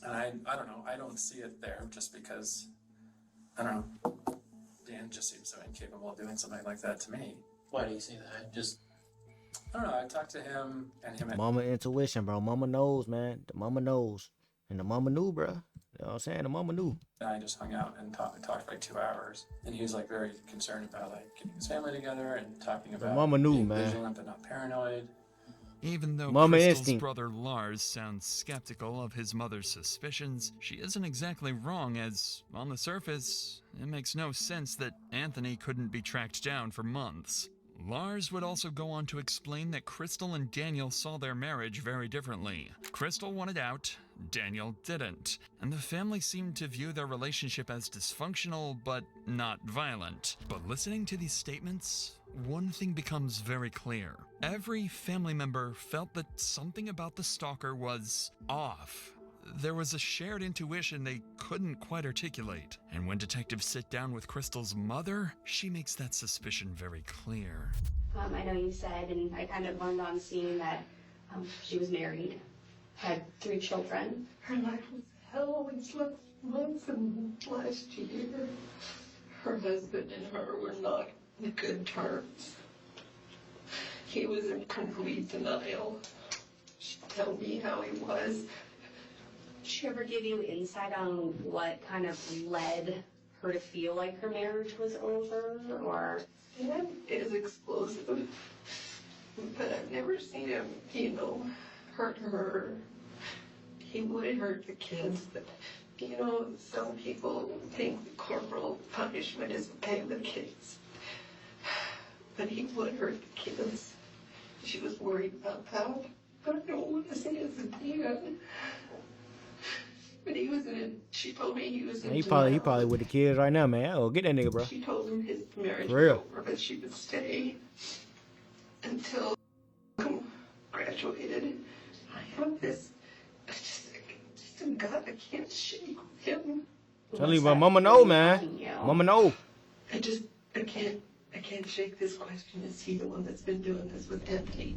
I don't know. I don't see it there just because I don't know. Dan just seems so incapable of doing something like that to me. Why do you say that? Just I don't know. I talked to him and him. Mama intuition, bro. Mama knows, man. The mama knows, and the mama knew, bro. You know what I'm saying? The mama knew. And I just hung out and talked for like 2 hours, and he was like very concerned about like getting his family together and talking about mama knew, being man. vigilant but not paranoid. Even though Mama Crystal's instinct. brother Lars sounds skeptical of his mother's suspicions, she isn't exactly wrong, as, on the surface, it makes no sense that Anthony couldn't be tracked down for months. Lars would also go on to explain that Crystal and Daniel saw their marriage very differently. Crystal wanted out, Daniel didn't, and the family seemed to view their relationship as dysfunctional but not violent. But listening to these statements, one thing becomes very clear. Every family member felt that something about the stalker was off. There was a shared intuition they couldn't quite articulate, and when detectives sit down with Crystal's mother, she makes that suspicion very clear. I know you said, and I kind of learned on seeing that she was married, had 3 children. Her life was hell. We slept months and last year. Her husband and her were not in good terms. He was in complete denial. She told me how he was. Did she ever give you insight on what kind of led her to feel like her marriage was over, or? Dad is explosive, but I've never seen him, hurt her. He would hurt the kids, but, some people think the corporal punishment is okay with kids. But he would hurt the kids. She was worried about that. But I don't want to say it's a dad. But she told me he was in He probably with the kids right now, man. Oh, get that nigga, bro. She told him his marriage For was real. over, but she would stay until graduated. I have this, just a gut I can't shake with him. Tell you, but mama know, man. Mama know. I can't shake this question. Is he the one that's been doing this with Anthony?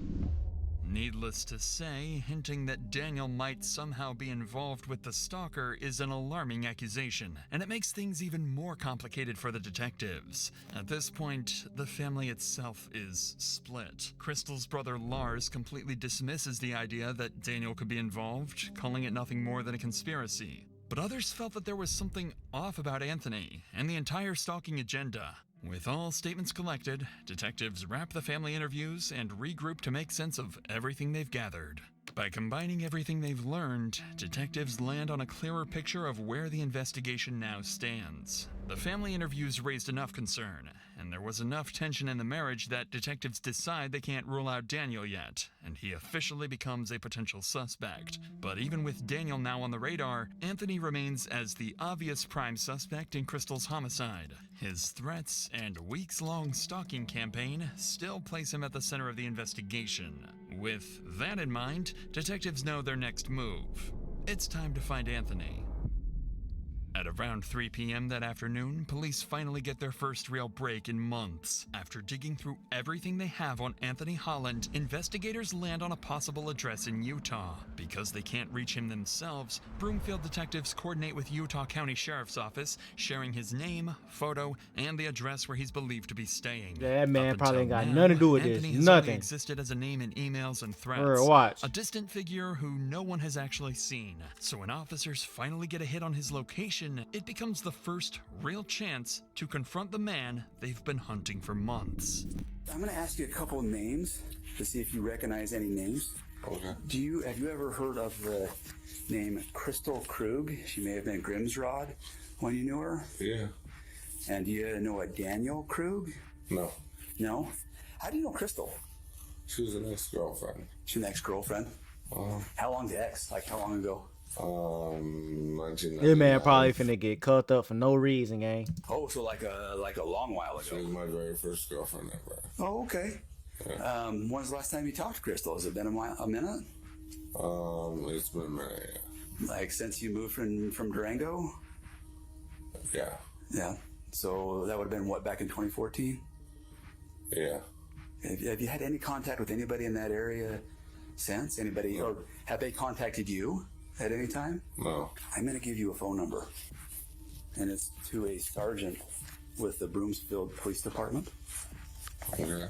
Needless to say, hinting that Daniel might somehow be involved with the stalker is an alarming accusation, and it makes things even more complicated for the detectives. At this point, the family itself is split. Crystal's brother Lars completely dismisses the idea that Daniel could be involved, calling it nothing more than a conspiracy. But others felt that there was something off about Anthony and the entire stalking agenda. With all statements collected, detectives wrap the family interviews and regroup to make sense of everything they've gathered. By combining everything they've learned, detectives land on a clearer picture of where the investigation now stands. The family interviews raised enough concern, and there was enough tension in the marriage that detectives decide they can't rule out Daniel yet, and he officially becomes a potential suspect. But even with Daniel now on the radar, Anthony remains as the obvious prime suspect in Crystal's homicide. His threats and weeks-long stalking campaign still place him at the center of the investigation. With that in mind, detectives know their next move. It's time to find Anthony. At around 3 p.m. that afternoon, police finally get their first real break in months. After digging through everything they have on Anthony Holland, investigators land on a possible address in Utah. Because they can't reach him themselves, Broomfield detectives coordinate with Utah County Sheriff's Office, sharing his name, photo, and the address where he's believed to be staying. That man Up probably ain't until got now, nothing to do with Anthony this. has only Nothing. existed as a name in emails and threats. Watch. A distant figure who no one has actually seen. So when officers finally get a hit on his location, it becomes the first real chance to confront the man they've been hunting for months. I'm going to ask you a couple of names to see if you recognize any names. Okay. Have you ever heard of the name Crystal Krug? She may have been Grimsrod when you knew her. Yeah. And do you know a Daniel Krug? No. No? How do you know Crystal? She was an ex-girlfriend. She's an ex-girlfriend? Uh-huh. How long's the ex? Like, how long ago? 1999. This man probably finna get cut up for no reason, gang. Oh, so like a long while ago. She was my very first girlfriend ever. Oh, okay. Yeah. When's the last time you talked to Crystal? Has it been a minute? It's been a minute, yeah. Like since you moved from Durango? Yeah. Yeah. So that would have been what, back in 2014? Yeah. Have you had any contact with anybody in that area since? Anybody, or have they contacted you at any time? No. I'm going to give you a phone number, and it's to a sergeant with the Broomfield Police Department. Okay.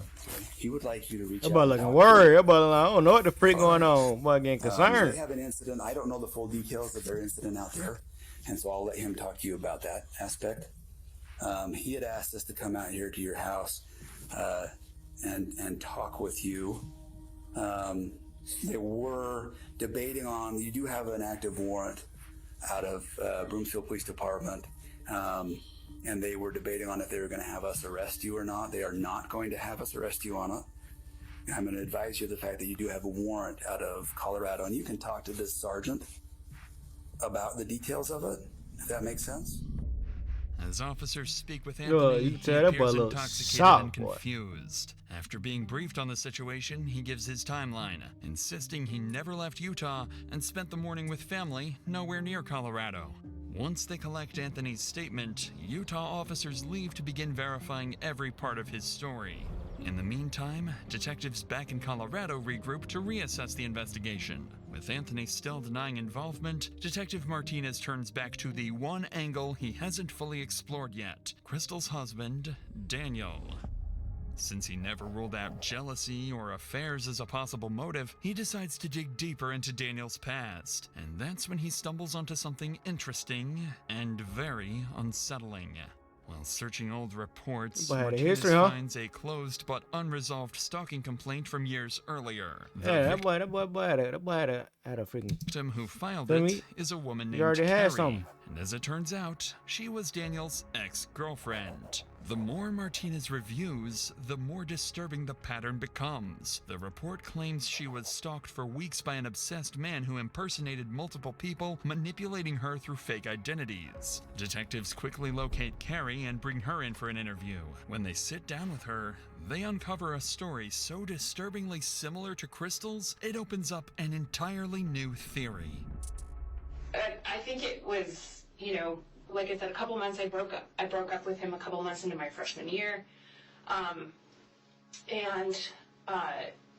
He would like you to reach That out. boy looking worried. That boy, I don't know what the freak going on. Boy getting concerned. They have an incident. I don't know the full details of their incident out there, and so I'll let him talk to you about that aspect. He had asked us to come out here to your house and talk with you. They were debating on, you do have an active warrant out of Broomfield Police Department, and they were debating on if they were going to have us arrest you or not. They are not going to have us arrest you on it. I'm going to advise you of the fact that you do have a warrant out of Colorado, and you can talk to this sergeant about the details of it, if that makes sense. As officers speak with Anthony, you can he tell that boy appears look intoxicated shocked, and boy. confused. After being briefed on the situation, he gives his timeline, insisting he never left Utah and spent the morning with family nowhere near Colorado. Once they collect Anthony's statement, Utah officers leave to begin verifying every part of his story. In the meantime, detectives back in Colorado regroup to reassess the investigation. With Anthony still denying involvement, Detective Martinez turns back to the one angle he hasn't fully explored yet: Crystal's husband, Daniel. Since he never ruled out jealousy or affairs as a possible motive, he decides to dig deeper into Daniel's past. And that's when he stumbles onto something interesting and very unsettling. While searching old reports, Boy had a Martinez history, huh? finds a closed but unresolved stalking complaint from years earlier. Yeah, that boy had a freaking Victim who filed Feel it me? is a woman You named already had Carrie, something. and as it turns out, she was Daniel's ex-girlfriend. The more Martinez reviews, the more disturbing the pattern becomes. The report claims she was stalked for weeks by an obsessed man who impersonated multiple people, manipulating her through fake identities. Detectives quickly locate Carrie and bring her in for an interview. When they sit down with her, they uncover a story so disturbingly similar to Crystal's, it opens up an entirely new theory. I think it was, like I said, a couple months I broke up with him a couple months into my freshman year.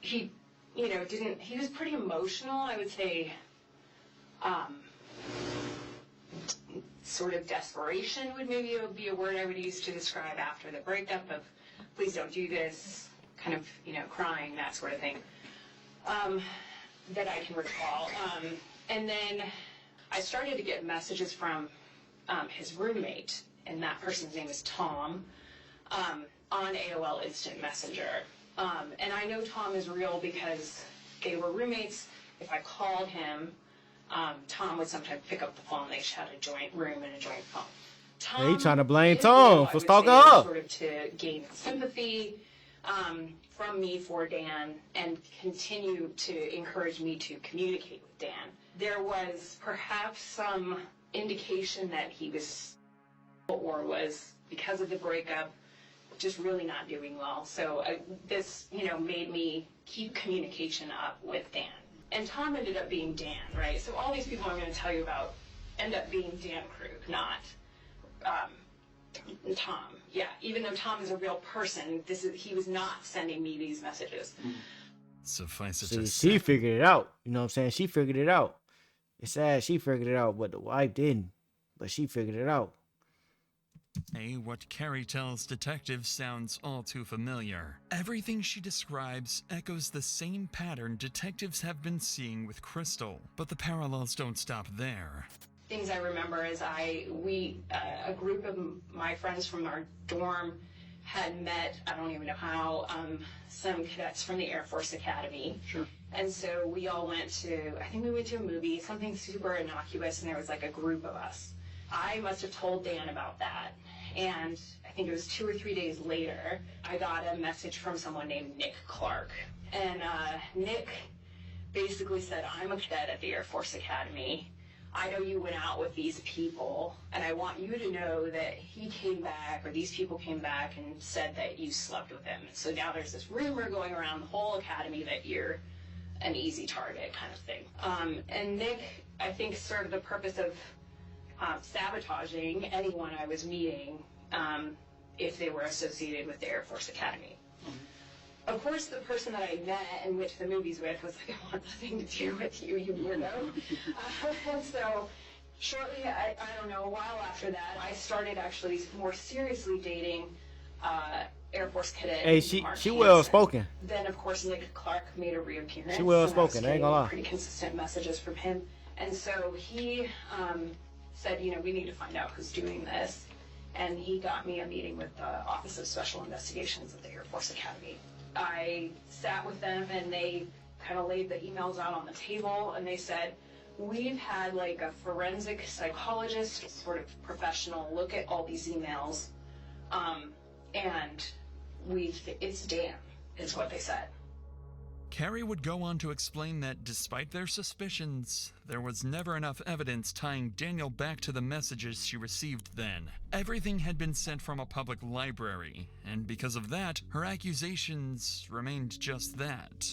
He, he was pretty emotional, I would say. Sort of desperation would maybe be a word I would use to describe after the breakup of, please don't do this, kind of, crying, that sort of thing, that I can recall. And then I started to get messages from his roommate, and that person's name is Tom, on AOL Instant Messenger. And I know Tom is real because they were roommates. If I called him, Tom would sometimes pick up the phone. They each had a joint room and a joint phone. Tom, Hey, he trying to blame his goal, Tom I for would stalking say, was her. sort of to gain sympathy from me for Dan and continue to encourage me to communicate with Dan. There was perhaps some indication that he was, or was, because of the breakup, just really not doing well. So this, made me keep communication up with Dan. And Tom ended up being Dan, right? So all these people I'm going to tell you about end up being Dan Krug, not Tom. Yeah, even though Tom is a real person, he was not sending me these messages. Suffice it See, to she say, figured it out. You know what I'm saying? She figured it out. It's sad she figured it out, but the wife didn't. But she figured it out. what Carrie tells detectives sounds all too familiar. Everything she describes echoes the same pattern detectives have been seeing with Crystal, but the parallels don't stop there. Things I remember is a group of my friends from our dorm had met, I don't even know how, some cadets from the Air Force Academy. Sure. And so we all went to a movie, something super innocuous, and there was like a group of us. I must have told Dan about that. And I think it was 2 or 3 days later, I got a message from someone named Nick Clark. And Nick basically said, I'm a cadet at the Air Force Academy. I know you went out with these people, and I want you to know that he came back, or these people came back and said that you slept with him. So now there's this rumor going around the whole academy that you're an easy target kind of thing. And Nick, I think, served the purpose of sabotaging anyone I was meeting if they were associated with the Air Force Academy. Of course, the person that I met and went to the movies with was like, I want nothing to do with you, you weirdo. And so shortly, I don't know, a while after that, I started actually more seriously dating Air Force cadet. Hey, she well spoken. Then, of course, Nick Clark made a reappearance. She well spoken, I ain't gonna lie. Pretty consistent messages from him. And so he said, we need to find out who's doing this. And he got me a meeting with the Office of Special Investigations at the Air Force Academy. I sat with them and they kind of laid the emails out on the table and they said, we've had like a forensic psychologist, sort of professional, look at all these emails. And it's Dan, is what they said. Carrie would go on to explain that despite their suspicions, there was never enough evidence tying Daniel back to the messages she received then. Everything had been sent from a public library, and because of that, her accusations remained just that,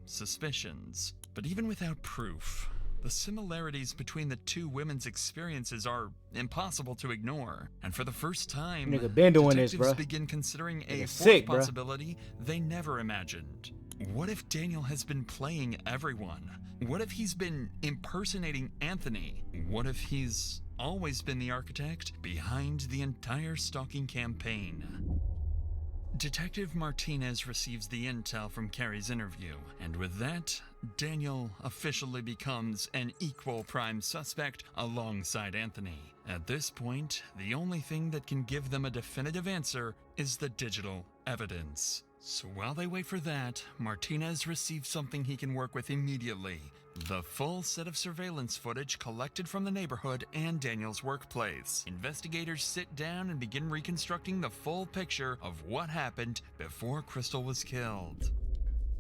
suspicions. But even without proof, the similarities between the two women's experiences are impossible to ignore. And for the first time, Nigga been doing this, detectives bruh. begin considering a Nigga fourth sick, bruh. possibility they never imagined. What if Daniel has been playing everyone? What if he's been impersonating Anthony? What if he's always been the architect behind the entire stalking campaign? Detective Martinez receives the intel from Carrie's interview, and with that, Daniel officially becomes an equal prime suspect alongside Anthony. At this point, the only thing that can give them a definitive answer is the digital evidence. So while they wait for that, Martinez receives something he can work with immediately. The full set of surveillance footage collected from the neighborhood and Daniel's workplace. Investigators sit down and begin reconstructing the full picture of what happened before Crystal was killed.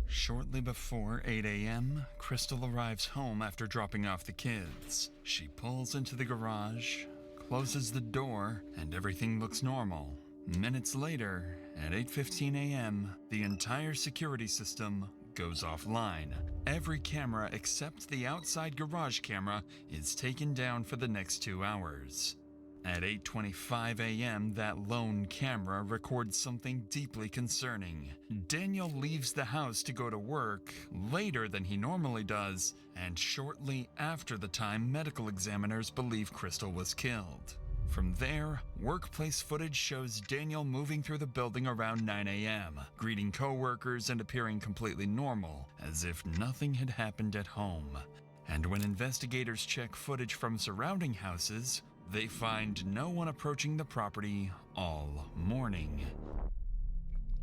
Shortly before 8 a.m., Crystal arrives home after dropping off the kids. She pulls into the garage, closes the door, and everything looks normal. Minutes later, at 8:15 a.m., the entire security system goes offline. Every camera except the outside garage camera is taken down for the next 2 hours. At 8:25 a.m., that lone camera records something deeply concerning. Daniel leaves the house to go to work later than he normally does, and shortly after the time medical examiners believe Crystal was killed. From there, workplace footage shows Daniel moving through the building around 9 a.m., greeting coworkers and appearing completely normal, as if nothing had happened at home. And when investigators check footage from surrounding houses, they find no one approaching the property all morning.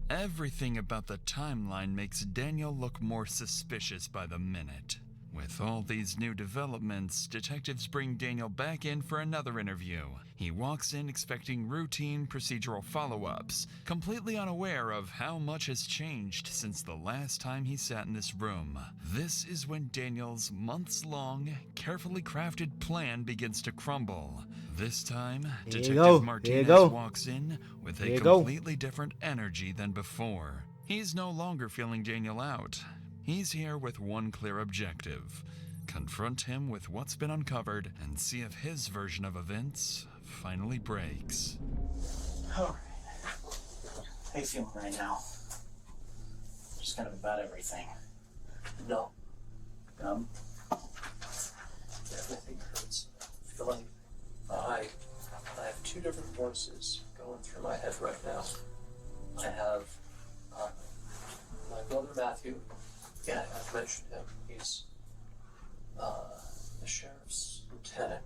Everything about the timeline makes Daniel look more suspicious by the minute. With all these new developments, detectives bring Daniel back in for another interview. He walks in expecting routine procedural follow-ups, completely unaware of how much has changed since the last time he sat in this room. This is when Daniel's months-long, carefully crafted plan begins to crumble. This time, Detective Martinez walks in with a completely different energy than before. He's no longer feeling Daniel out. He's here with one clear objective: confront him with what's been uncovered and see if his version of events finally breaks. Alright. How you feeling right now? Just kind of about everything. No. Everything hurts. I feel like I have two different voices going through my head right now. I have my brother Matthew. Yeah, I've mentioned him. He's the sheriff's lieutenant.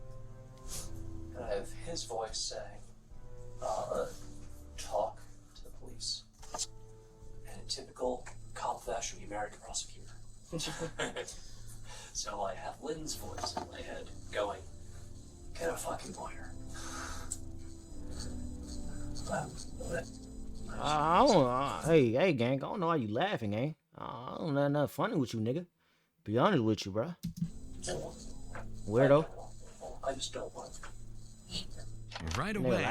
And I have his voice saying, talk to the police. And in typical cop fashion, you married a prosecutor. So I have Lynn's voice in my head going, get a fucking lawyer. Hey, gang, I don't know why you laughing, gang. I don't know nothing funny with you, nigga. Be honest with you, bro. Weirdo. I just don't want to. Right away,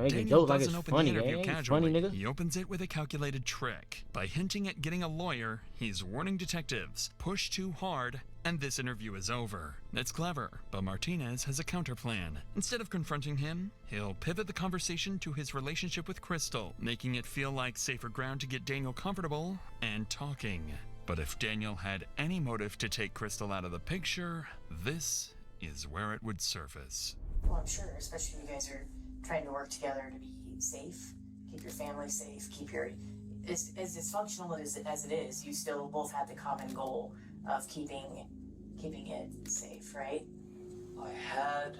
Daniel doesn't like open funny, the interview casually. Funny, he opens it with a calculated trick. By hinting at getting a lawyer, he's warning detectives, push too hard, and this interview is over. It's clever, but Martinez has a counterplan. Instead of confronting him, he'll pivot the conversation to his relationship with Crystal, making it feel like safer ground to get Daniel comfortable and talking. But if Daniel had any motive to take Crystal out of the picture, this is where it would surface. Well, I'm sure, especially if you guys are trying to work together to be safe, keep your family safe, keep your... As dysfunctional as it is, you still both have the common goal of keeping it safe, right? I had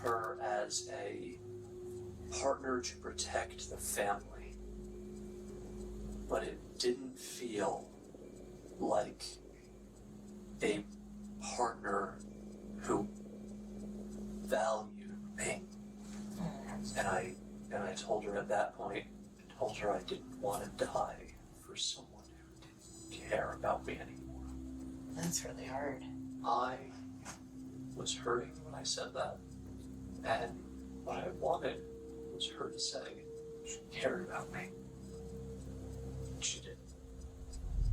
her as a partner to protect the family, but it didn't feel like a partner who valued me. And I told her at that point, I told her I didn't want to die for someone who didn't care about me anymore. That's really hard. I was hurting when I said that. And what I wanted was her to say she cared about me. She did.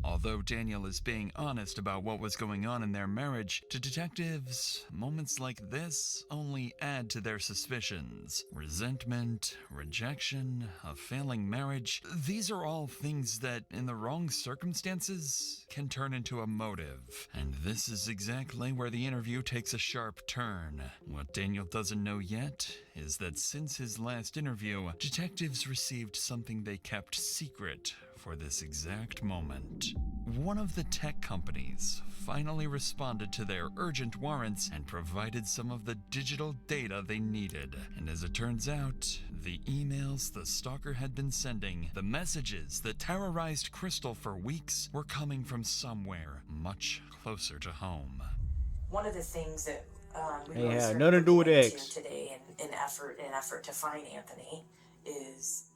Although Daniel is being honest about what was going on in their marriage, to detectives, moments like this only add to their suspicions. Resentment, rejection, a failing marriage, these are all things that, in the wrong circumstances, can turn into a motive. And this is exactly where the interview takes a sharp turn. What Daniel doesn't know yet is that since his last interview, detectives received something they kept secret for this exact moment. One of the tech companies finally responded to their urgent warrants and provided some of the digital data they needed. And as it turns out, the emails the stalker had been sending, the messages that terrorized Crystal for weeks, were coming from somewhere much closer to home. One of the things that we Hey, really had started nothing to do with looking into X. today in effort to find Anthony is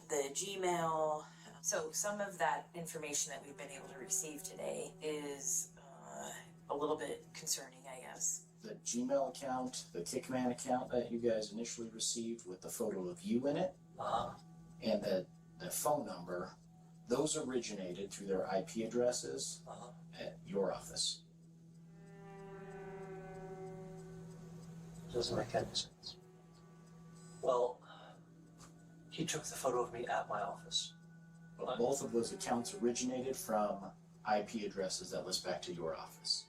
the Gmail. So some of that information that we've been able to receive today is a little bit concerning, I guess. The Gmail account, the Kickman account that you guys initially received with the photo of you in it, and the phone number, those originated through their IP addresses at your office. Doesn't make any sense. Well, he took the photo of me at my office. But both of those accounts originated from IP addresses that list back to your office.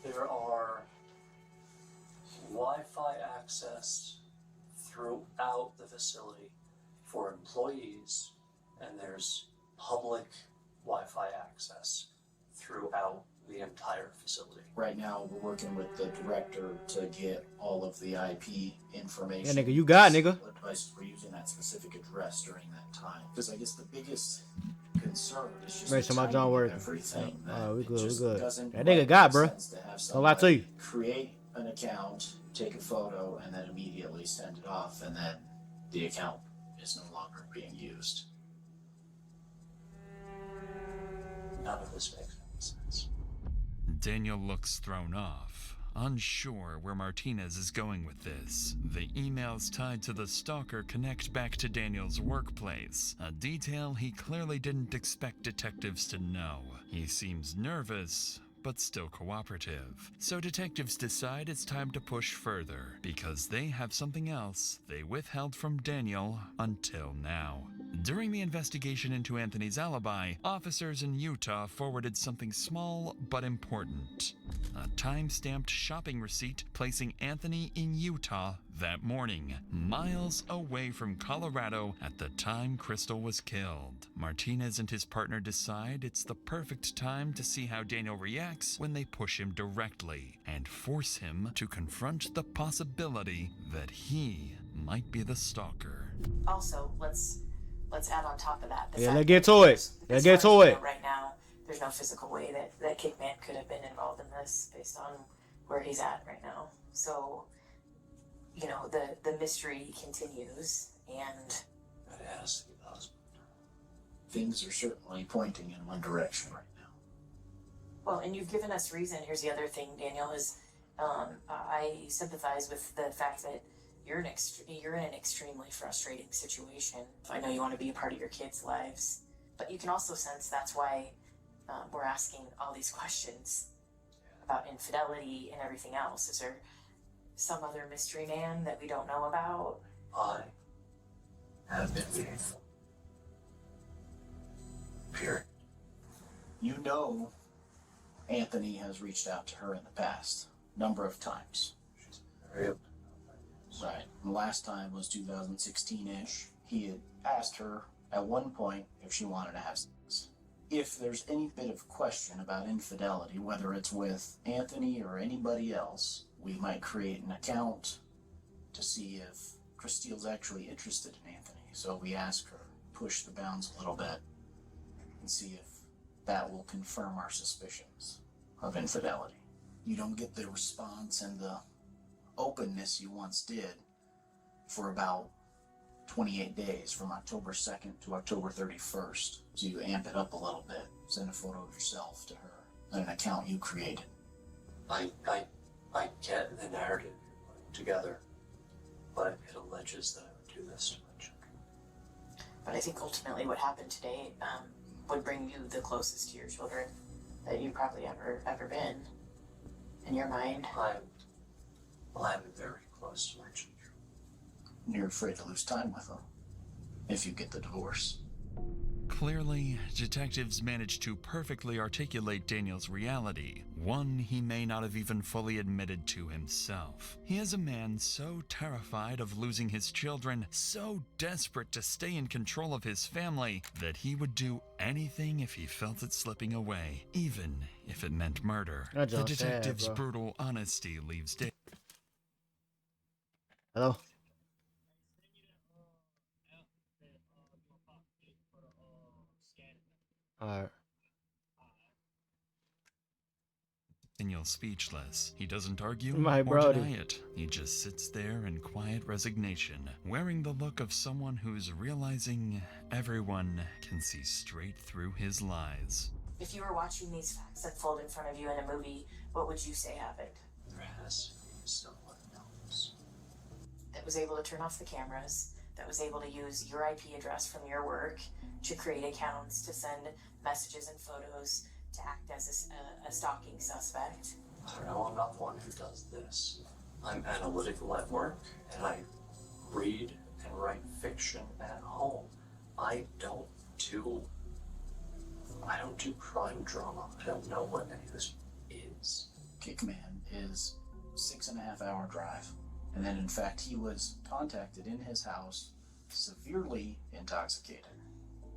There are Wi-Fi access throughout the facility for employees, and there's public Wi-Fi access throughout the entire facility. Right now, we're working with the director to get all of the IP information. Yeah, nigga, you got, nigga. What devices were using that specific address during that time. Because I guess the biggest concerned. It's just Make sure my timing John of work. everything. We it good, we just good. doesn't That nigga make got, bro. sense to have Don't lie to you. somebody create an account, take a photo, and then immediately send it off, and then the account is no longer being used. None of this makes any sense. Daniel looks thrown off, unsure where Martinez is going with this. The emails tied to the stalker connect back to Daniel's workplace, a detail he clearly didn't expect detectives to know. He seems nervous, but still cooperative. So detectives decide it's time to push further, because they have something else they withheld from Daniel until now. During the investigation into Anthony's alibi, officers in Utah forwarded something small but important. A time-stamped shopping receipt placing Anthony in Utah that morning, miles away from Colorado at the time Crystal was killed. Martinez and his partner decide it's the perfect time to see how Daniel reacts when they push him directly and force him to confront the possibility that he might be the stalker. Also, let's add on top of that. Yeah, let's get to it. Let's get to it. Right now, there's no physical way that Kickman could have been involved in this based on where he's at right now. So, you know, the mystery continues, and It has to be the husband. Things are certainly pointing in one direction right now. well, and you've given us reason. Here's the other thing, Daniel, is I sympathize with the fact that you're in an extremely frustrating situation. I know you want to be a part of your kids' lives, but you can also sense that's why we're asking all these questions about infidelity and everything else. Is there some other mystery man that we don't know about? I have been faithful. Period. You know Anthony has reached out to her in the past, number of times. She's very open. Right. The last time was 2016-ish. He had asked her at one point if she wanted to have sex. If there's any bit of question about infidelity, whether it's with Anthony or anybody else, we might create an account to see if Christine's actually interested in Anthony. So we ask her, push the bounds a little bit, and see if that will confirm our suspicions of infidelity. You don't get the response and the openness you once did for about 28 days, from October 2nd to October 31st. So you amp it up a little bit, send a photo of yourself to her, and an account you created. I get the narrative you're putting together, but it alleges that I would do this to my children. But I think ultimately what happened today would bring you the closest to your children that you've probably ever been in your mind. I'm very close to my children. You're afraid to lose time with them if you get the divorce. Clearly, detectives managed to perfectly articulate Daniel's reality, one he may not have even fully admitted to himself. He is a man so terrified of losing his children, so desperate to stay in control of his family, that he would do anything if he felt it slipping away, even if it meant murder. The detective's brutal honesty leaves Daniel. Hello? Alright. Daniel speechless. He doesn't argue My or brody. deny it. He just sits there in quiet resignation, wearing the look of someone who's realizing everyone can see straight through his lies. If you were watching these facts unfold in front of you in a movie, what would you say happened? There has to be someone else. That was able to turn off the cameras, that was able to use your IP address from your work to create accounts, to send messages and photos, to act as a stalking suspect. I don't know, I'm not the one who does this. I'm analytical at work, and I read and write fiction at home. I don't do crime drama. I don't know what any of this is. Kickman is 6.5 hour drive. And then in fact, he was contacted in his house, severely intoxicated.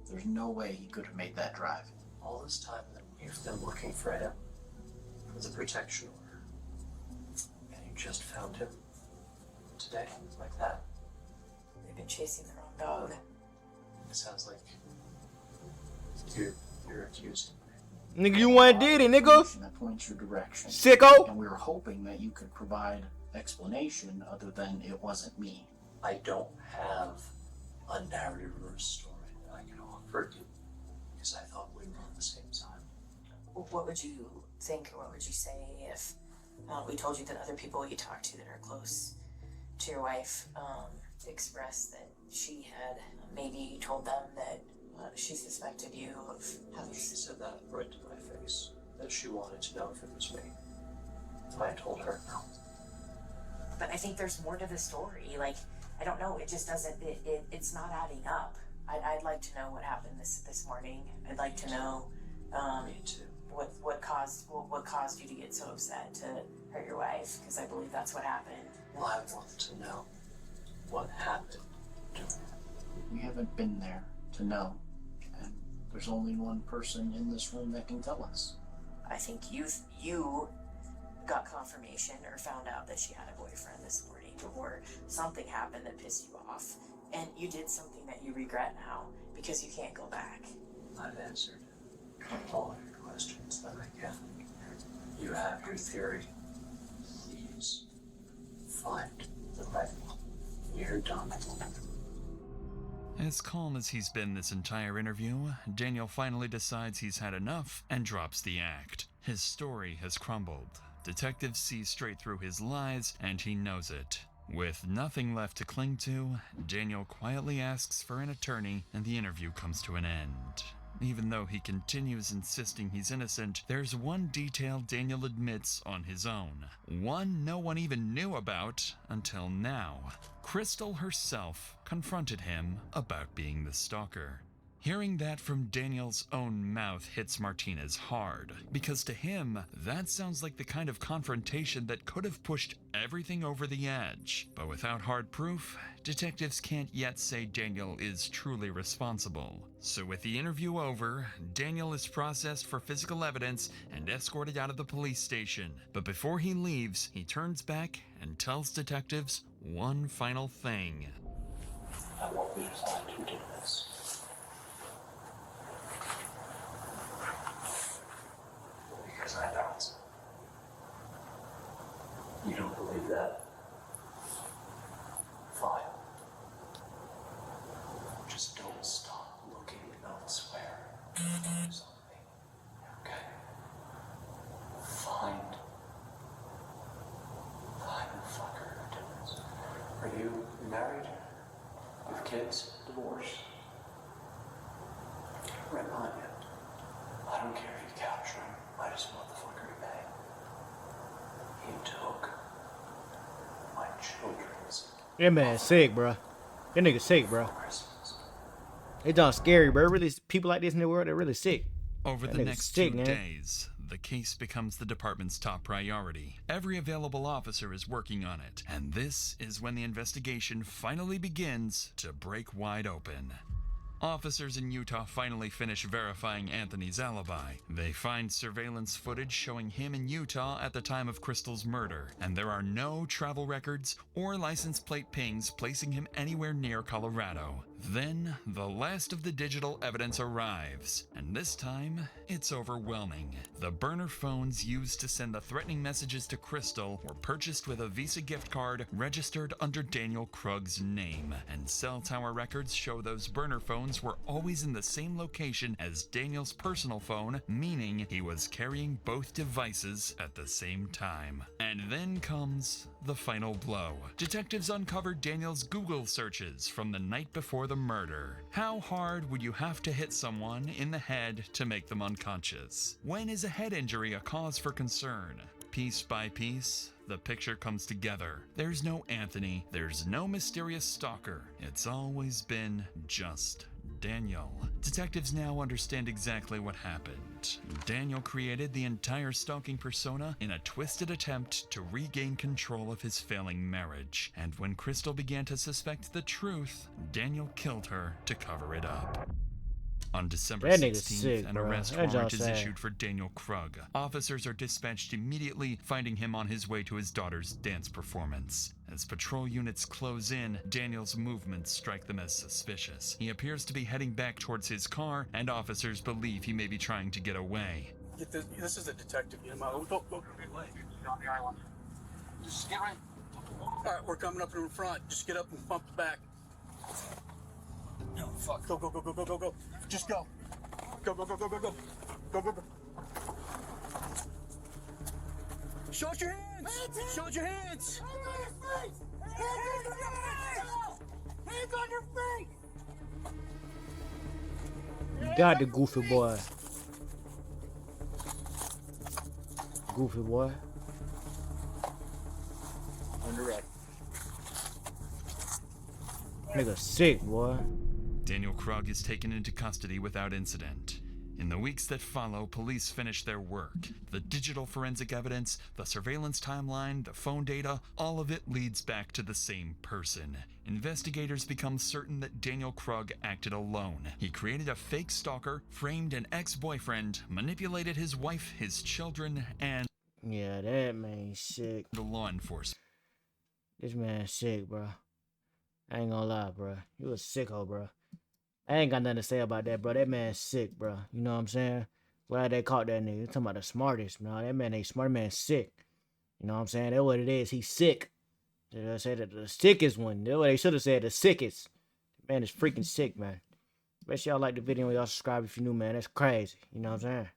There's no way he could have made that drive. All this time that we've been looking for him, for the protection order, and you just found him today, like that. They've been chasing the wrong dog. It sounds like You're accusing Nigga, you ain't did it, nigga. that points your direction. Sicko. And we were hoping that you could provide explanation other than it wasn't me. I don't have a narrative or a story that I can offer you because I thought we were on the same side. What would you think, or what would you say if we told you that other people you talked to that are close to your wife expressed that she had maybe told them that she suspected you of having... She said that right to my face, that she wanted to know if it was me. I told her no. But I think there's more to the story. Like, I don't know, it just doesn't, it's not adding up. I'd like to know what happened this morning. I'd like to know me too. What caused you to get so upset to hurt your wife, because I believe that's what happened. Well, I want to know what happened to her. We haven't been there to know, and there's only one person in this room that can tell us. I think you got confirmation or found out that she had a boyfriend this morning, or something happened that pissed you off, and you did something that you regret now because you can't go back. I've answered all of your questions that I can. You have your theory. Please find the right one. You're done. As calm as he's been this entire interview, Daniel finally decides he's had enough and drops the act. His story has crumbled. Detectives see straight through his lies, and he knows it. With nothing left to cling to, Daniel quietly asks for an attorney, and the interview comes to an end. Even though he continues insisting he's innocent, there's one detail Daniel admits on his own. One no one even knew about until now. Crystal herself confronted him about being the stalker. Hearing that from Daniel's own mouth hits Martinez hard, because to him, that sounds like the kind of confrontation that could have pushed everything over the edge. But without hard proof, detectives can't yet say Daniel is truly responsible. So with the interview over, Daniel is processed for physical evidence and escorted out of the police station. But before he leaves, he turns back and tells detectives one final thing. I won't be designed who did this. Because I don't. You don't believe that? Fine. Just don't stop looking elsewhere. Focus on me. Okay? Find the fucker who did this. Are you married? You have kids? Divorced? Right behind you. I don't care if you capture him. I just want the fucker to pay. He took my children's. That man sick, bro. That nigga sick, bro. It done scary, bro. Really, people like this in the world, they're really sick. Over That the nigga next sick, 2 man. days, the case becomes the department's top priority. Every available officer is working on it, and this is when the investigation finally begins to break wide open. Officers in Utah finally finish verifying Anthony's alibi. They find surveillance footage showing him in Utah at the time of Crystal's murder, and there are no travel records or license plate pings placing him anywhere near Colorado. Then, the last of the digital evidence arrives, and this time, it's overwhelming. The burner phones used to send the threatening messages to Crystal were purchased with a Visa gift card registered under Daniel Krug's name, and cell tower records show those burner phones were always in the same location as Daniel's personal phone, meaning he was carrying both devices at the same time. And then comes the final blow. Detectives uncovered Daniel's Google searches from the night before the murder. How hard would you have to hit someone in the head to make them unconscious? When is a head injury a cause for concern? Piece by piece, the picture comes together. There's no Anthony, there's no mysterious stalker. It's always been just Daniel. Detectives now understand exactly what happened. Daniel created the entire stalking persona in a twisted attempt to regain control of his failing marriage. And when Crystal began to suspect the truth, Daniel killed her to cover it up. On December That nigga's 16th, sick, an bro. arrest That warrant just is sad. issued for Daniel Krug. Officers are dispatched immediately, finding him on his way to his daughter's dance performance. As patrol units close in, Daniel's movements strike them as suspicious. He appears to be heading back towards his car, and officers believe he may be trying to get away. Get this. This is a detective. Get him out. Go. On the island. Just get right. All right, we're coming up in front. Just get up and pump the back. No, fuck. Go. Just go. Go. Go. Show us your hands. Show us your hands. Hands on your face! You got the goofy boy. Goofy boy. Under red. Nigga sick, boy. Daniel Krug is taken into custody without incident. In the weeks that follow, police finish their work. The digital forensic evidence, the surveillance timeline, the phone data, all of it leads back to the same person. Investigators become certain that Daniel Krug acted alone. He created a fake stalker, framed an ex-boyfriend, manipulated his wife, his children, and Yeah, that man sick. the law enforcement. This man sick, bro. I ain't gonna lie, bro. You a sicko, bro. I ain't got nothing to say about that, bro. That man sick, bro. You know what I'm saying? Glad they caught that nigga. You talking about the smartest, no? That man ain't smart. Man sick. You know what I'm saying? That's what it is. He's sick. They said that the sickest one. That's what they should have said. The sickest. Man is freaking sick, man. Bet y'all like the video and y'all subscribe if you're new, man. That's crazy. You know what I'm saying?